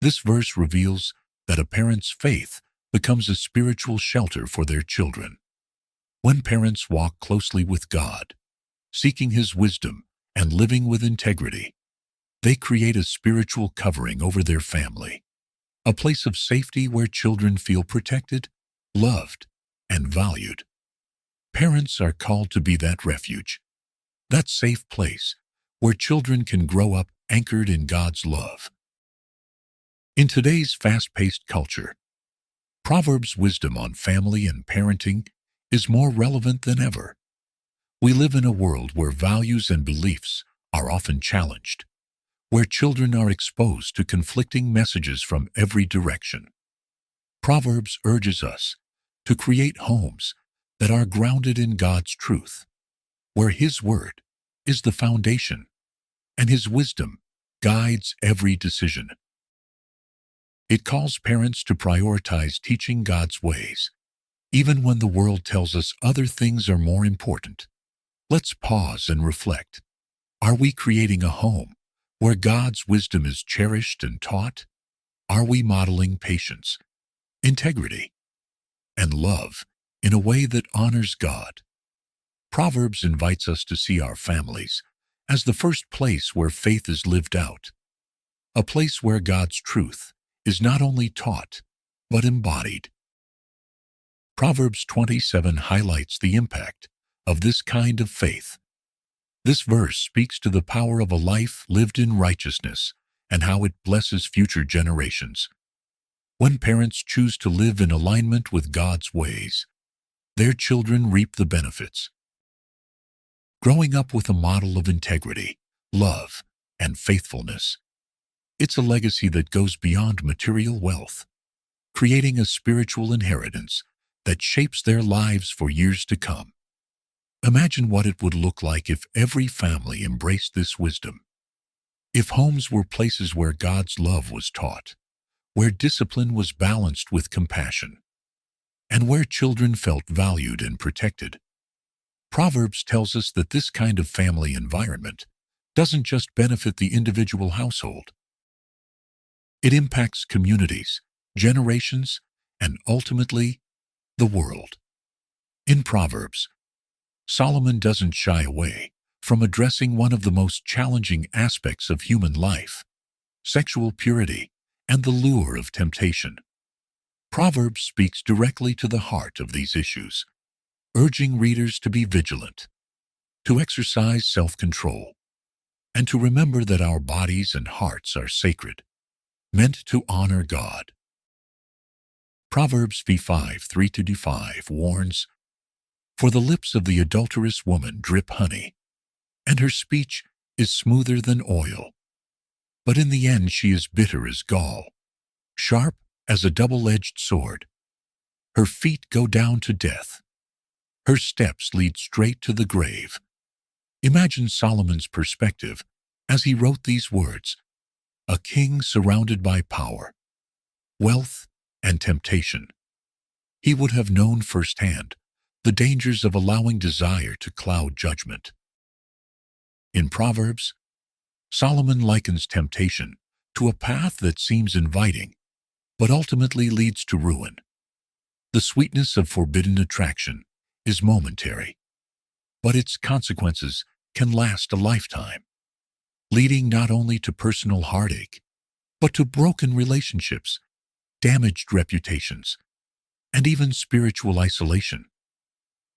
S1: This verse reveals that a parent's faith becomes a spiritual shelter for their children. When parents walk closely with God, seeking His wisdom and living with integrity, they create a spiritual covering over their family, a place of safety where children feel protected, loved, and valued. Parents are called to be that refuge, that safe place where children can grow up anchored in God's love. In today's fast-paced culture, Proverbs' wisdom on family and parenting is more relevant than ever. We live in a world where values and beliefs are often challenged, where children are exposed to conflicting messages from every direction. Proverbs urges us to create homes that are grounded in God's truth, where His word is the foundation and His wisdom guides every decision. It calls parents to prioritize teaching God's ways, even when the world tells us other things are more important. Let's pause and reflect. Are we creating a home where God's wisdom is cherished and taught? Are we modeling patience, integrity, and love in a way that honors God? Proverbs invites us to see our families as the first place where faith is lived out, a place where God's truth is not only taught, but embodied. Proverbs 27 highlights the impact of this kind of faith. This verse speaks to the power of a life lived in righteousness and how it blesses future generations. When parents choose to live in alignment with God's ways, their children reap the benefits. Growing up with a model of integrity, love, and faithfulness, it's a legacy that goes beyond material wealth, creating a spiritual inheritance that shapes their lives for years to come. Imagine what it would look like if every family embraced this wisdom. If homes were places where God's love was taught, where discipline was balanced with compassion, and where children felt valued and protected. Proverbs tells us that this kind of family environment doesn't just benefit the individual household. It impacts communities, generations, and ultimately, the world. In Proverbs, Solomon doesn't shy away from addressing one of the most challenging aspects of human life, sexual purity and the lure of temptation. Proverbs speaks directly to the heart of these issues, urging readers to be vigilant, to exercise self-control, and to remember that our bodies and hearts are sacred. meant to honor God. Proverbs v5, 3-5 warns, "For the lips of the adulterous woman drip honey, and her speech is smoother than oil. But in the end she is bitter as gall, sharp as a double-edged sword. Her feet go down to death. Her steps lead straight to the grave." Imagine Solomon's perspective as he wrote these words, a king surrounded by power, wealth, and temptation. He would have known firsthand the dangers of allowing desire to cloud judgment. In Proverbs, Solomon likens temptation to a path that seems inviting, but ultimately leads to ruin. The sweetness of forbidden attraction is momentary, but its consequences can last a lifetime, leading not only to personal heartache, but to broken relationships, damaged reputations, and even spiritual isolation.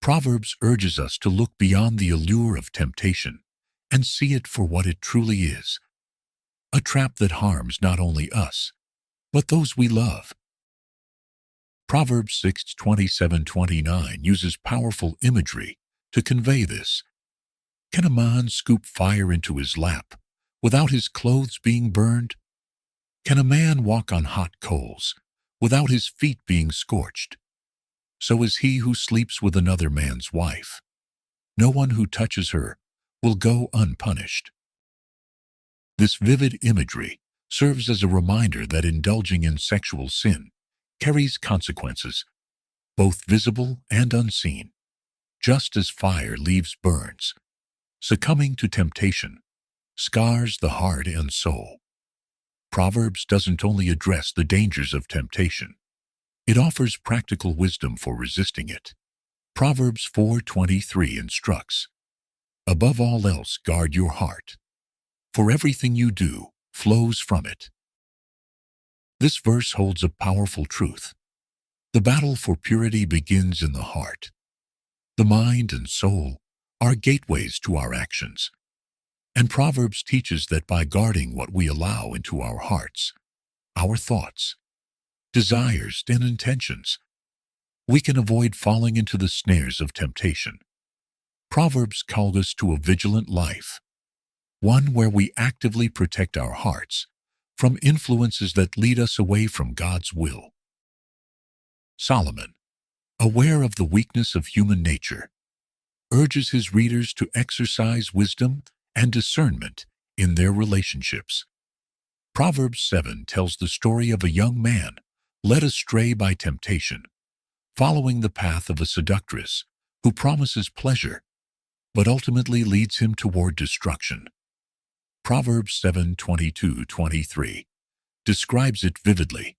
S1: Proverbs urges us to look beyond the allure of temptation and see it for what it truly is, a trap that harms not only us, but those we love. Proverbs 6:27-29 uses powerful imagery to convey this. Can a man scoop fire into his lap without his clothes being burned? Can a man walk on hot coals without his feet being scorched? So is he who sleeps with another man's wife. No one who touches her will go unpunished. This vivid imagery serves as a reminder that indulging in sexual sin carries consequences, both visible and unseen. Just as fire leaves burns, succumbing to temptation scars the heart and soul. Proverbs doesn't only address the dangers of temptation, it offers practical wisdom for resisting it. Proverbs 4:23 instructs, "Above all else, guard your heart, for everything you do flows from it." This verse holds a powerful truth. The battle for purity begins in the heart. The mind and soul are gateways to our actions. And Proverbs teaches that by guarding what we allow into our hearts, our thoughts, desires, and intentions, we can avoid falling into the snares of temptation. Proverbs call us to a vigilant life, one where we actively protect our hearts from influences that lead us away from God's will. Solomon, aware of the weakness of human nature, urges his readers to exercise wisdom and discernment in their relationships. Proverbs 7 tells the story of a young man led astray by temptation, following the path of a seductress who promises pleasure, but ultimately leads him toward destruction. Proverbs 7:22-23 describes it vividly.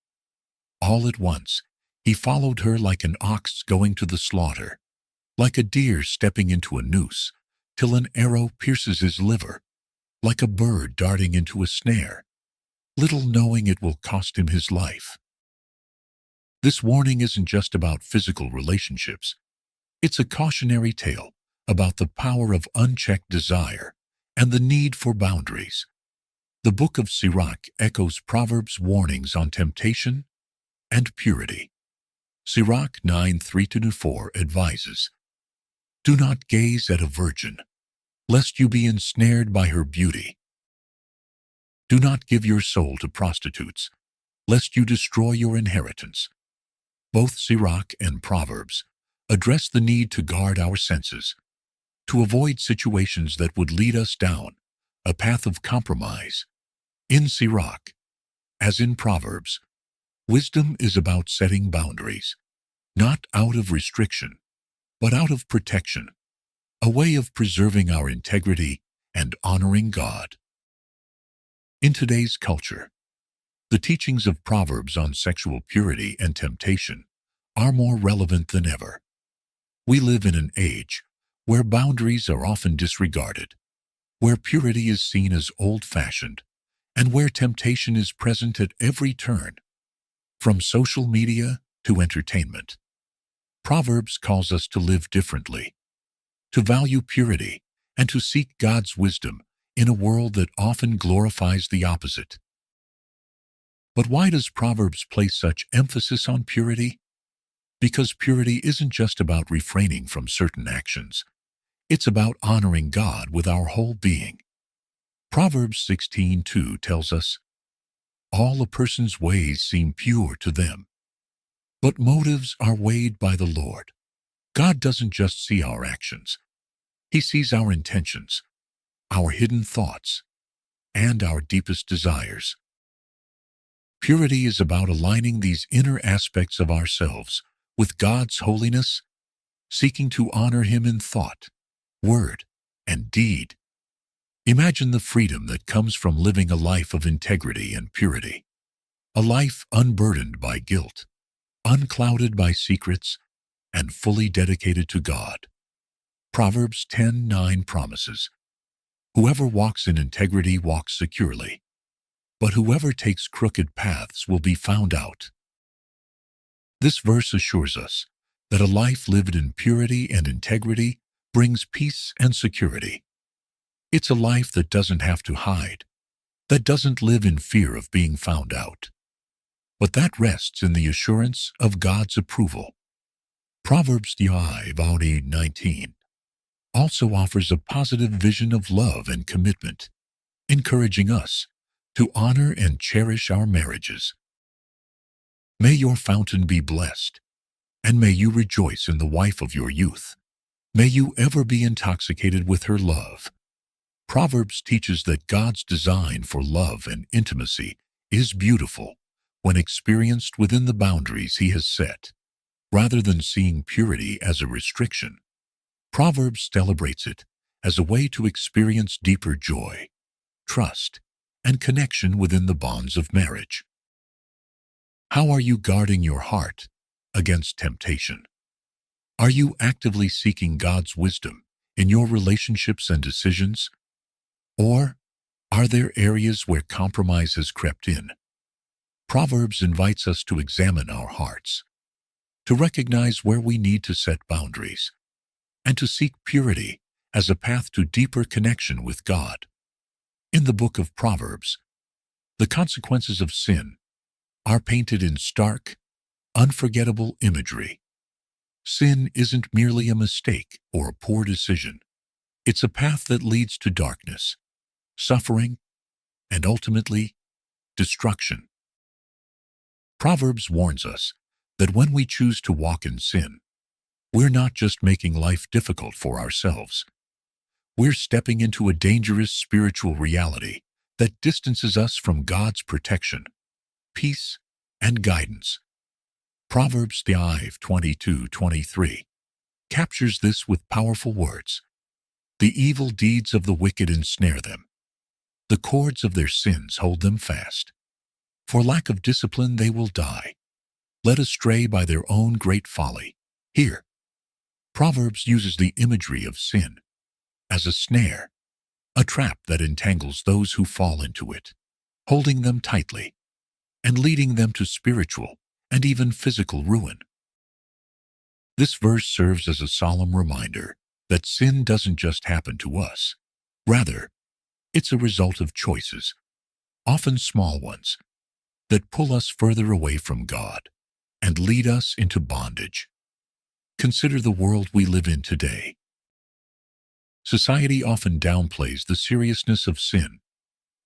S1: All at once, he followed her like an ox going to the slaughter, like a deer stepping into a noose, till an arrow pierces his liver, like a bird darting into a snare, little knowing it will cost him his life. This warning isn't just about physical relationships. It's a cautionary tale about the power of unchecked desire and the need for boundaries. The book of Sirach echoes Proverbs' warnings on temptation and purity. Sirach 9:3-4 advises, "Do not gaze at a virgin, lest you be ensnared by her beauty. Do not give your soul to prostitutes, lest you destroy your inheritance." Both Sirach and Proverbs address the need to guard our senses, to avoid situations that would lead us down a path of compromise. In Sirach, as in Proverbs, wisdom is about setting boundaries, not out of restriction, but out of protection, a way of preserving our integrity and honoring God. In today's culture, the teachings of Proverbs on sexual purity and temptation are more relevant than ever. We live in an age where boundaries are often disregarded, where purity is seen as old-fashioned, and where temptation is present at every turn, from social media to entertainment. Proverbs calls us to live differently, to value purity, and to seek God's wisdom in a world that often glorifies the opposite. But why does Proverbs place such emphasis on purity? Because purity isn't just about refraining from certain actions. It's about honoring God with our whole being. Proverbs 16:2 tells us, "All a person's ways seem pure to them, but motives are weighed by the Lord." God doesn't just see our actions. He sees our intentions, our hidden thoughts, and our deepest desires. Purity is about aligning these inner aspects of ourselves with God's holiness, seeking to honor Him in thought, word, and deed. Imagine the freedom that comes from living a life of integrity and purity, a life unburdened by guilt, unclouded by secrets, and fully dedicated to God. Proverbs 10:9 promises, "Whoever walks in integrity walks securely, but whoever takes crooked paths will be found out." This verse assures us that a life lived in purity and integrity brings peace and security. It's a life that doesn't have to hide, that doesn't live in fear of being found out, but that rests in the assurance of God's approval. Proverbs 5:19 also offers a positive vision of love and commitment, encouraging us to honor and cherish our marriages. May your fountain be blessed, and may you rejoice in the wife of your youth. May you ever be intoxicated with her love. Proverbs teaches that God's design for love and intimacy is beautiful when experienced within the boundaries He has set. Rather than seeing purity as a restriction, Proverbs celebrates it as a way to experience deeper joy, trust, and connection within the bonds of marriage. How are you guarding your heart against temptation? Are you actively seeking God's wisdom in your relationships and decisions? Or are there areas where compromise has crept in? Proverbs invites us to examine our hearts, to recognize where we need to set boundaries, and to seek purity as a path to deeper connection with God. In the book of Proverbs, the consequences of sin are painted in stark, unforgettable imagery. Sin isn't merely a mistake or a poor decision. It's a path that leads to darkness, suffering, and ultimately, destruction. Proverbs warns us that when we choose to walk in sin, we're not just making life difficult for ourselves. We're stepping into a dangerous spiritual reality that distances us from God's protection, peace, and guidance. Proverbs 5:22-23 captures this with powerful words. "The evil deeds of the wicked ensnare them. The cords of their sins hold them fast. For lack of discipline they will die, led astray by their own great folly." Here, Proverbs uses the imagery of sin as a snare, a trap that entangles those who fall into it, holding them tightly and leading them to spiritual and even physical ruin. This verse serves as a solemn reminder that sin doesn't just happen to us. Rather, it's a result of choices, often small ones, that pull us further away from God and lead us into bondage. Consider the world we live in today. Society often downplays the seriousness of sin,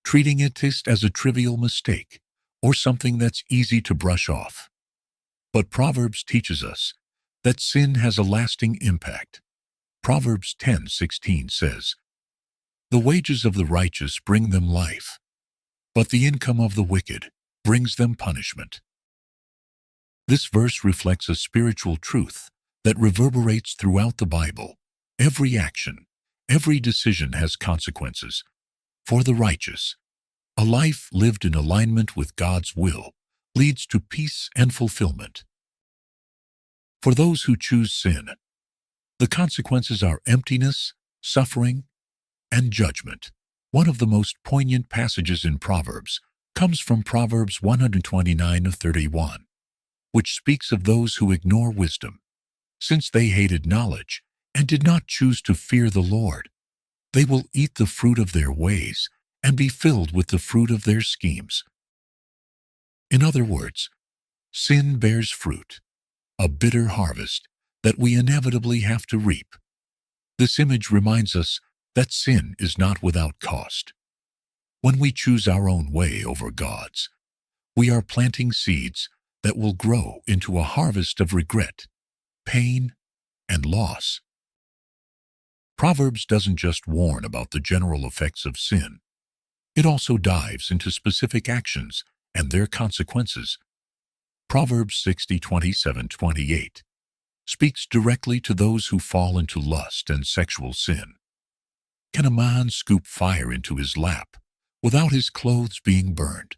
S1: treating it as a trivial mistake or something that's easy to brush off. But Proverbs teaches us that sin has a lasting impact. Proverbs 10:16 says, "The wages of the righteous bring them life, but the income of the wicked brings them punishment." This verse reflects a spiritual truth that reverberates throughout the Bible. Every action, every decision has consequences. For the righteous, a life lived in alignment with God's will leads to peace and fulfillment. For those who choose sin, the consequences are emptiness, suffering, and judgment. One of the most poignant passages in Proverbs comes from Proverbs 129:31, which speaks of those who ignore wisdom. Since they hated knowledge and did not choose to fear the Lord, they will eat the fruit of their ways and be filled with the fruit of their schemes. In other words, sin bears fruit, a bitter harvest that we inevitably have to reap. This image reminds us that sin is not without cost. When we choose our own way over God's, we are planting seeds that will grow into a harvest of regret, pain, and loss. Proverbs doesn't just warn about the general effects of sin. It also dives into specific actions and their consequences. Proverbs 60:27-28 speaks directly to those who fall into lust and sexual sin. Can a man scoop fire into his lap without his clothes being burned?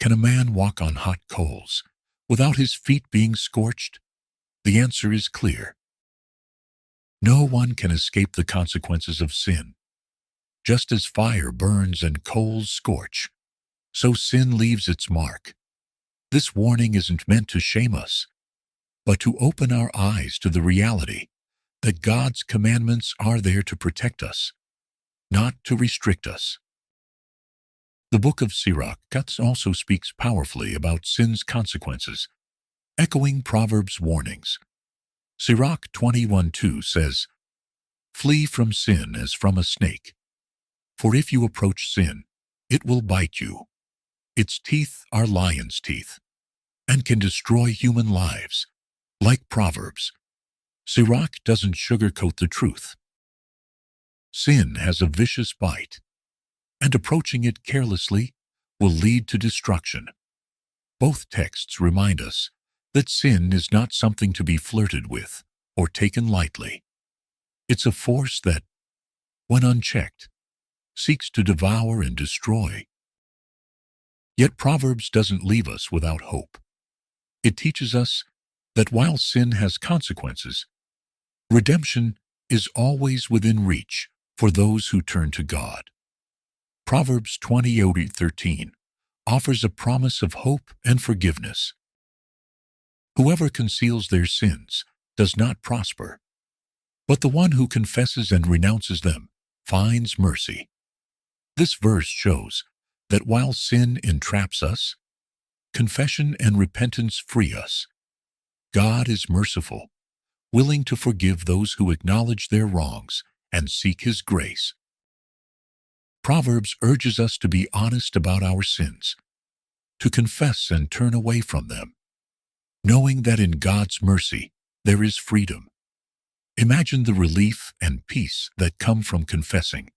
S1: Can a man walk on hot coals without his feet being scorched? The answer is clear. No one can escape the consequences of sin. Just as fire burns and coals scorch, so sin leaves its mark. This warning isn't meant to shame us, but to open our eyes to the reality that God's commandments are there to protect us, not to restrict us. The book of Sirach also speaks powerfully about sin's consequences, echoing Proverbs' warnings. Sirach 21:2 says, "Flee from sin as from a snake, for if you approach sin, it will bite you. Its teeth are lion's teeth, and can destroy human lives." Like Proverbs, Sirach doesn't sugarcoat the truth. Sin has a vicious bite, and approaching it carelessly will lead to destruction. Both texts remind us that sin is not something to be flirted with or taken lightly. It's a force that, when unchecked, seeks to devour and destroy. Yet Proverbs doesn't leave us without hope. It teaches us that while sin has consequences, redemption is always within reach for those who turn to God. Proverbs 20:13 offers a promise of hope and forgiveness. Whoever conceals their sins does not prosper, but the one who confesses and renounces them finds mercy. This verse shows that while sin entraps us, confession and repentance free us. God is merciful, willing to forgive those who acknowledge their wrongs and seek His grace. Proverbs urges us to be honest about our sins, to confess and turn away from them, knowing that in God's mercy there is freedom. Imagine the relief and peace that come from confessing,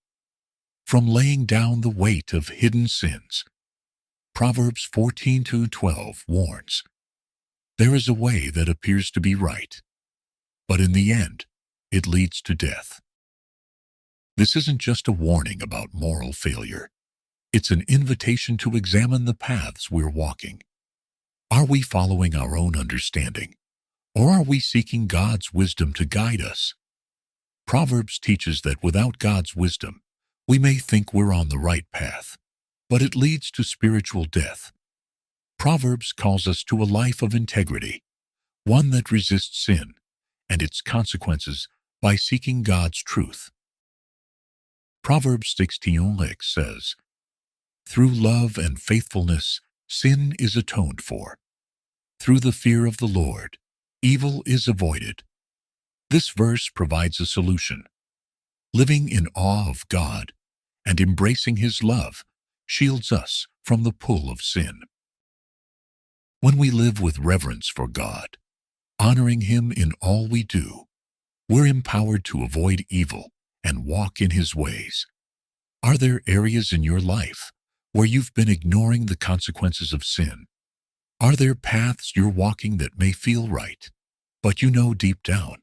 S1: from laying down the weight of hidden sins. Proverbs 14:12 warns, "There is a way that appears to be right, but in the end, it leads to death." This isn't just a warning about moral failure. It's an invitation to examine the paths we're walking. Are we following our own understanding, or are we seeking God's wisdom to guide us? Proverbs teaches that without God's wisdom, we may think we're on the right path, but it leads to spiritual death. Proverbs calls us to a life of integrity, one that resists sin and its consequences by seeking God's truth. Proverbs 16:6 says, "Through love and faithfulness, sin is atoned for. Through the fear of the Lord, evil is avoided." This verse provides a solution. Living in awe of God and embracing His love shields us from the pull of sin. When we live with reverence for God, honoring Him in all we do, we're empowered to avoid evil and walk in His ways. Are there areas in your life where you've been ignoring the consequences of sin? Are there paths you're walking that may feel right, but you know deep down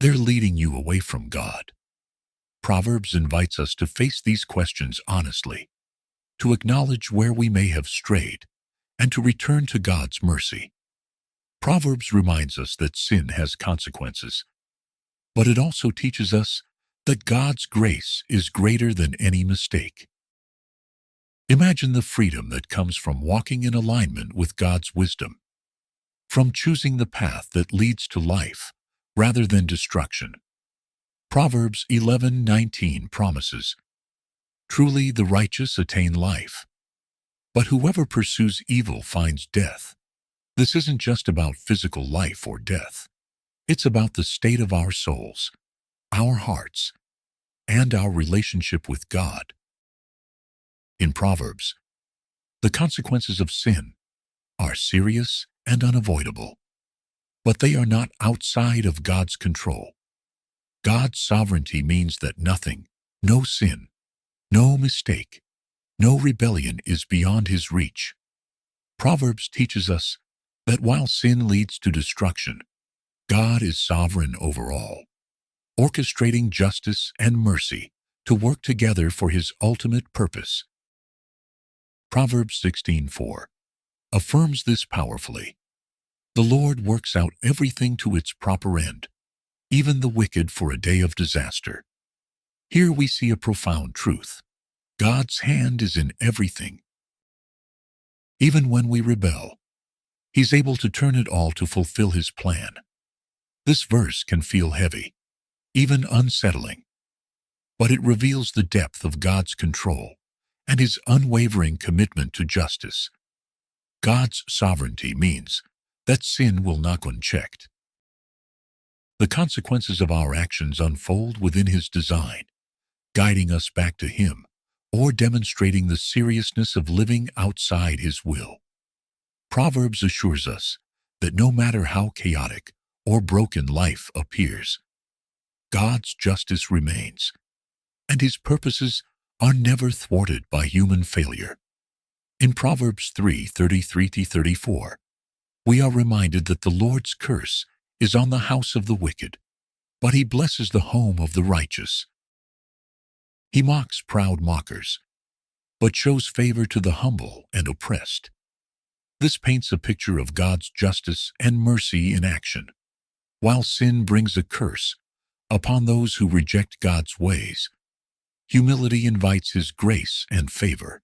S1: they're leading you away from God? Proverbs invites us to face these questions honestly, to acknowledge where we may have strayed, and to return to God's mercy. Proverbs reminds us that sin has consequences, but it also teaches us that God's grace is greater than any mistake. Imagine the freedom that comes from walking in alignment with God's wisdom, from choosing the path that leads to life rather than destruction. Proverbs 11:19 promises, "Truly the righteous attain life, But whoever pursues evil finds death. This isn't just about physical life or death. It's about the state of our souls, our hearts, and our relationship with God. In Proverbs, the consequences of sin are serious and unavoidable, but they are not outside of God's control. God's sovereignty means that nothing, no sin, no mistake, no rebellion is beyond His reach. Proverbs teaches us that while sin leads to destruction, God is sovereign over all, orchestrating justice and mercy to work together for His ultimate purpose. Proverbs 16:4 affirms this powerfully. The Lord works out everything to its proper end, even the wicked for a day of disaster. Here we see a profound truth. God's hand is in everything. Even when we rebel, He's able to turn it all to fulfill His plan. This verse can feel heavy, even unsettling, but it reveals the depth of God's control and His unwavering commitment to justice. God's sovereignty means that sin will not go unchecked. The consequences of our actions unfold within His design, guiding us back to Him or demonstrating the seriousness of living outside His will. Proverbs assures us that no matter how chaotic or broken life appears, God's justice remains, and His purposes are never thwarted by human failure. In Proverbs 3:33-34, we are reminded that the Lord's curse is on the house of the wicked, but He blesses the home of the righteous. He mocks proud mockers, but shows favor to the humble and oppressed. This paints a picture of God's justice and mercy in action. While sin brings a curse upon those who reject God's ways, humility invites His grace and favor.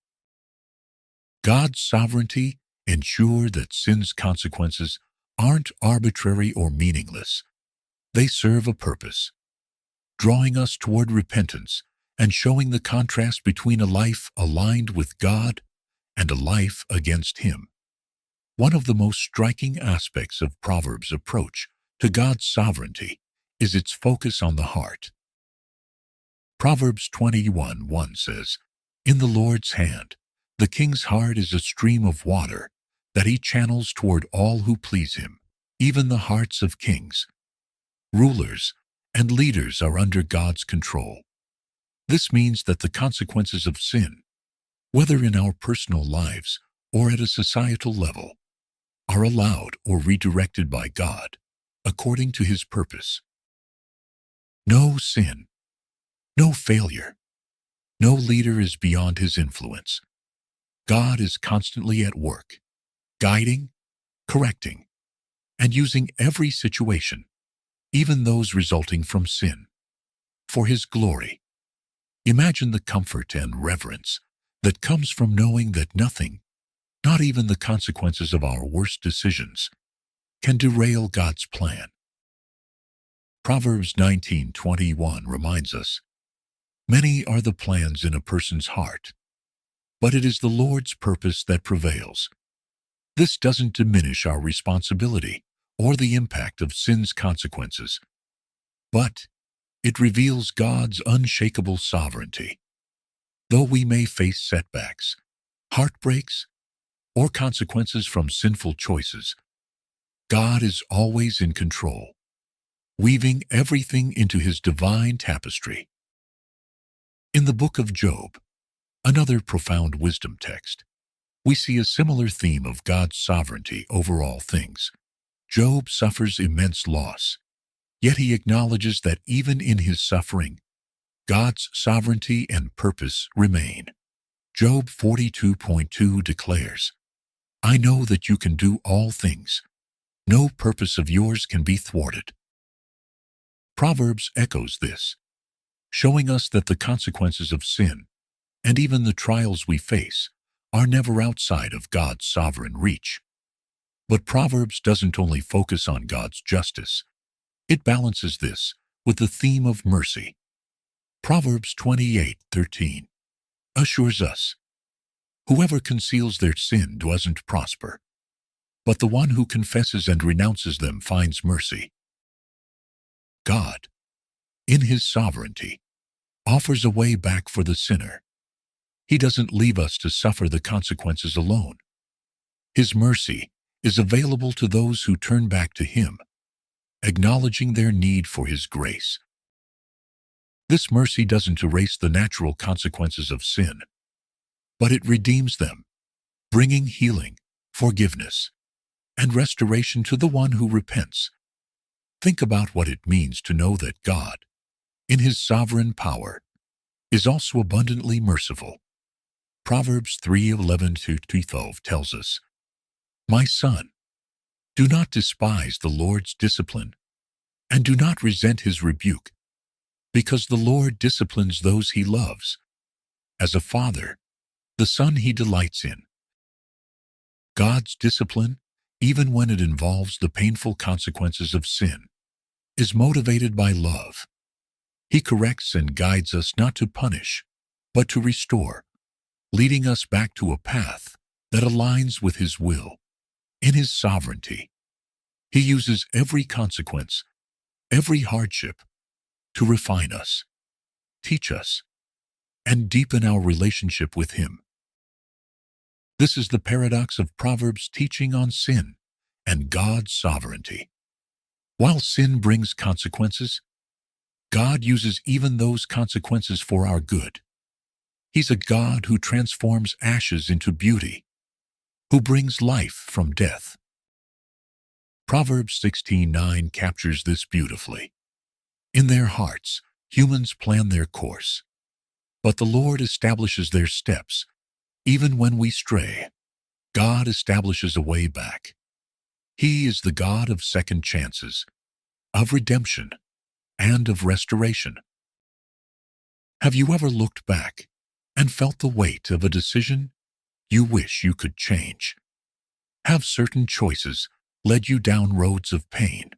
S1: God's sovereignty ensures that sin's consequences aren't arbitrary or meaningless. They serve a purpose, drawing us toward repentance and showing the contrast between a life aligned with God and a life against Him. One of the most striking aspects of Proverbs' approach to God's sovereignty is its focus on the heart. Proverbs 21:1 says, "In the Lord's hand, the king's heart is a stream of water that He channels toward all who please Him. Even the hearts of kings, rulers, and leaders are under God's control." This means that the consequences of sin, whether in our personal lives or at a societal level, are allowed or redirected by God according to His purpose. No sin, no failure, no leader is beyond His influence. God is constantly at work, guiding, correcting, and using every situation, even those resulting from sin, for His glory. Imagine the comfort and reverence that comes from knowing that nothing, not even the consequences of our worst decisions, can derail God's plan. Proverbs 19:21 reminds us, "Many are the plans in a person's heart, but it is the Lord's purpose that prevails." This doesn't diminish our responsibility or the impact of sin's consequences, but it reveals God's unshakable sovereignty. Though we may face setbacks, heartbreaks, or consequences from sinful choices, God is always in control, weaving everything into His divine tapestry. In the book of Job, another profound wisdom text, we see a similar theme of God's sovereignty over all things. Job suffers immense loss, yet he acknowledges that even in his suffering, God's sovereignty and purpose remain. Job 42:2 declares, "I know that you can do all things. No purpose of yours can be thwarted." Proverbs echoes this, showing us that the consequences of sin, and even the trials we face, are never outside of God's sovereign reach. But Proverbs doesn't only focus on God's justice. It balances this with the theme of mercy. Proverbs 28:13 assures us, Whoever conceals their sin doesn't prosper, but the one who confesses and renounces them finds mercy. God, in His sovereignty, offers a way back for the sinner. He doesn't leave us to suffer the consequences alone. His mercy is available to those who turn back to Him, acknowledging their need for His grace. This mercy doesn't erase the natural consequences of sin, but it redeems them, bringing healing, forgiveness, and restoration to the one who repents. Think about what it means to know that God, in His sovereign power, is also abundantly merciful. Proverbs 3:11-12 tells us, "My son, do not despise the Lord's discipline, and do not resent His rebuke, because the Lord disciplines those He loves. As a father, the son He delights in." God's discipline, even when it involves the painful consequences of sin, is motivated by love. He corrects and guides us not to punish, but to restore, leading us back to a path that aligns with His will. In His sovereignty, He uses every consequence, every hardship, to refine us, teach us, and deepen our relationship with Him. This is the paradox of Proverbs' teaching on sin and God's sovereignty. While sin brings consequences, God uses even those consequences for our good. He's a God who transforms ashes into beauty, who brings life from death. Proverbs 16:9 captures this beautifully. In their hearts, humans plan their course, but the Lord establishes their steps. Even when we stray, God establishes a way back. He is the God of second chances, of redemption, and of restoration. Have you ever looked back and felt the weight of a decision you wish you could change? Have certain choices led you down roads of pain,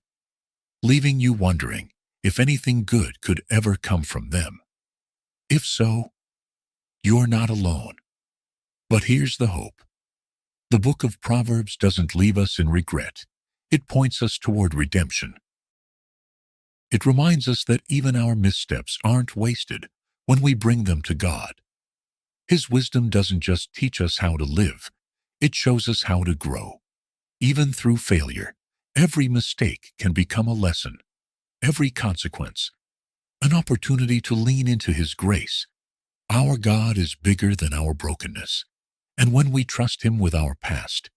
S1: leaving you wondering if anything good could ever come from them? If so, you're not alone. But here's the hope. The book of Proverbs doesn't leave us in regret. It points us toward redemption. It reminds us that even our missteps aren't wasted when we bring them to God. His wisdom doesn't just teach us how to live, it shows us how to grow. Even through failure, every mistake can become a lesson, every consequence, an opportunity to lean into His grace. Our God is bigger than our brokenness, and when we trust Him with our past,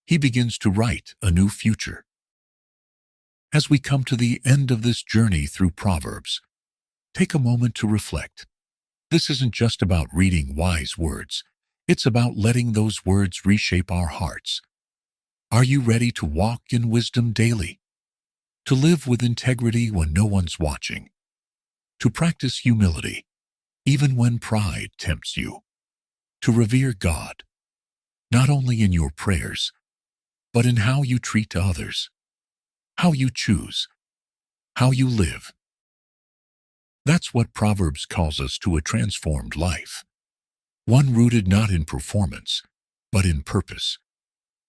S1: He begins to write a new future. As we come to the end of this journey through Proverbs, take a moment to reflect. This isn't just about reading wise words, it's about letting those words reshape our hearts. Are you ready to walk in wisdom daily? To live with integrity when no one's watching? To practice humility, even when pride tempts you? To revere God, not only in your prayers, but in how you treat others, how you choose, how you live? That's what Proverbs calls us to: a transformed life. One rooted not in performance, but in purpose.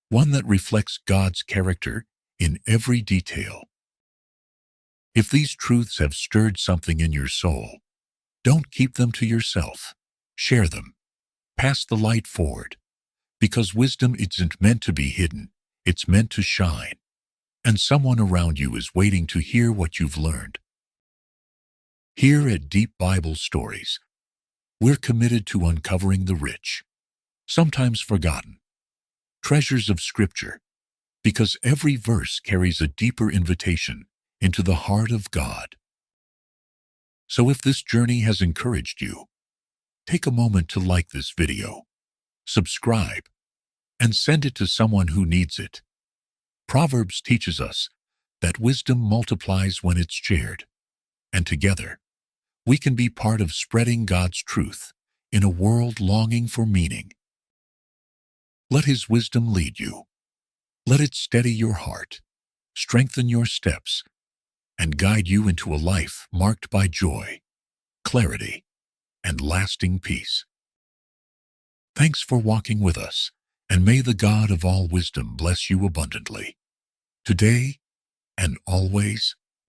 S1: One that reflects God's character in every detail. If these truths have stirred something in your soul, don't keep them to yourself. Share them. Pass the light forward. Because wisdom isn't meant to be hidden, it's meant to shine. And someone around you is waiting to hear what you've learned. Here at Deep Bible Stories, we're committed to uncovering the rich, sometimes forgotten, treasures of Scripture, because every verse carries a deeper invitation into the heart of God. So if this journey has encouraged you, take a moment to like this video, subscribe, and send it to someone who needs it. Proverbs teaches us that wisdom multiplies when it's shared, and together, we can be part of spreading God's truth in a world longing for meaning. Let His wisdom lead you. Let it steady your heart, strengthen your steps, and guide you into a life marked by joy, clarity, and lasting peace. Thanks for walking with us, and may the God of all wisdom bless you abundantly, today and always.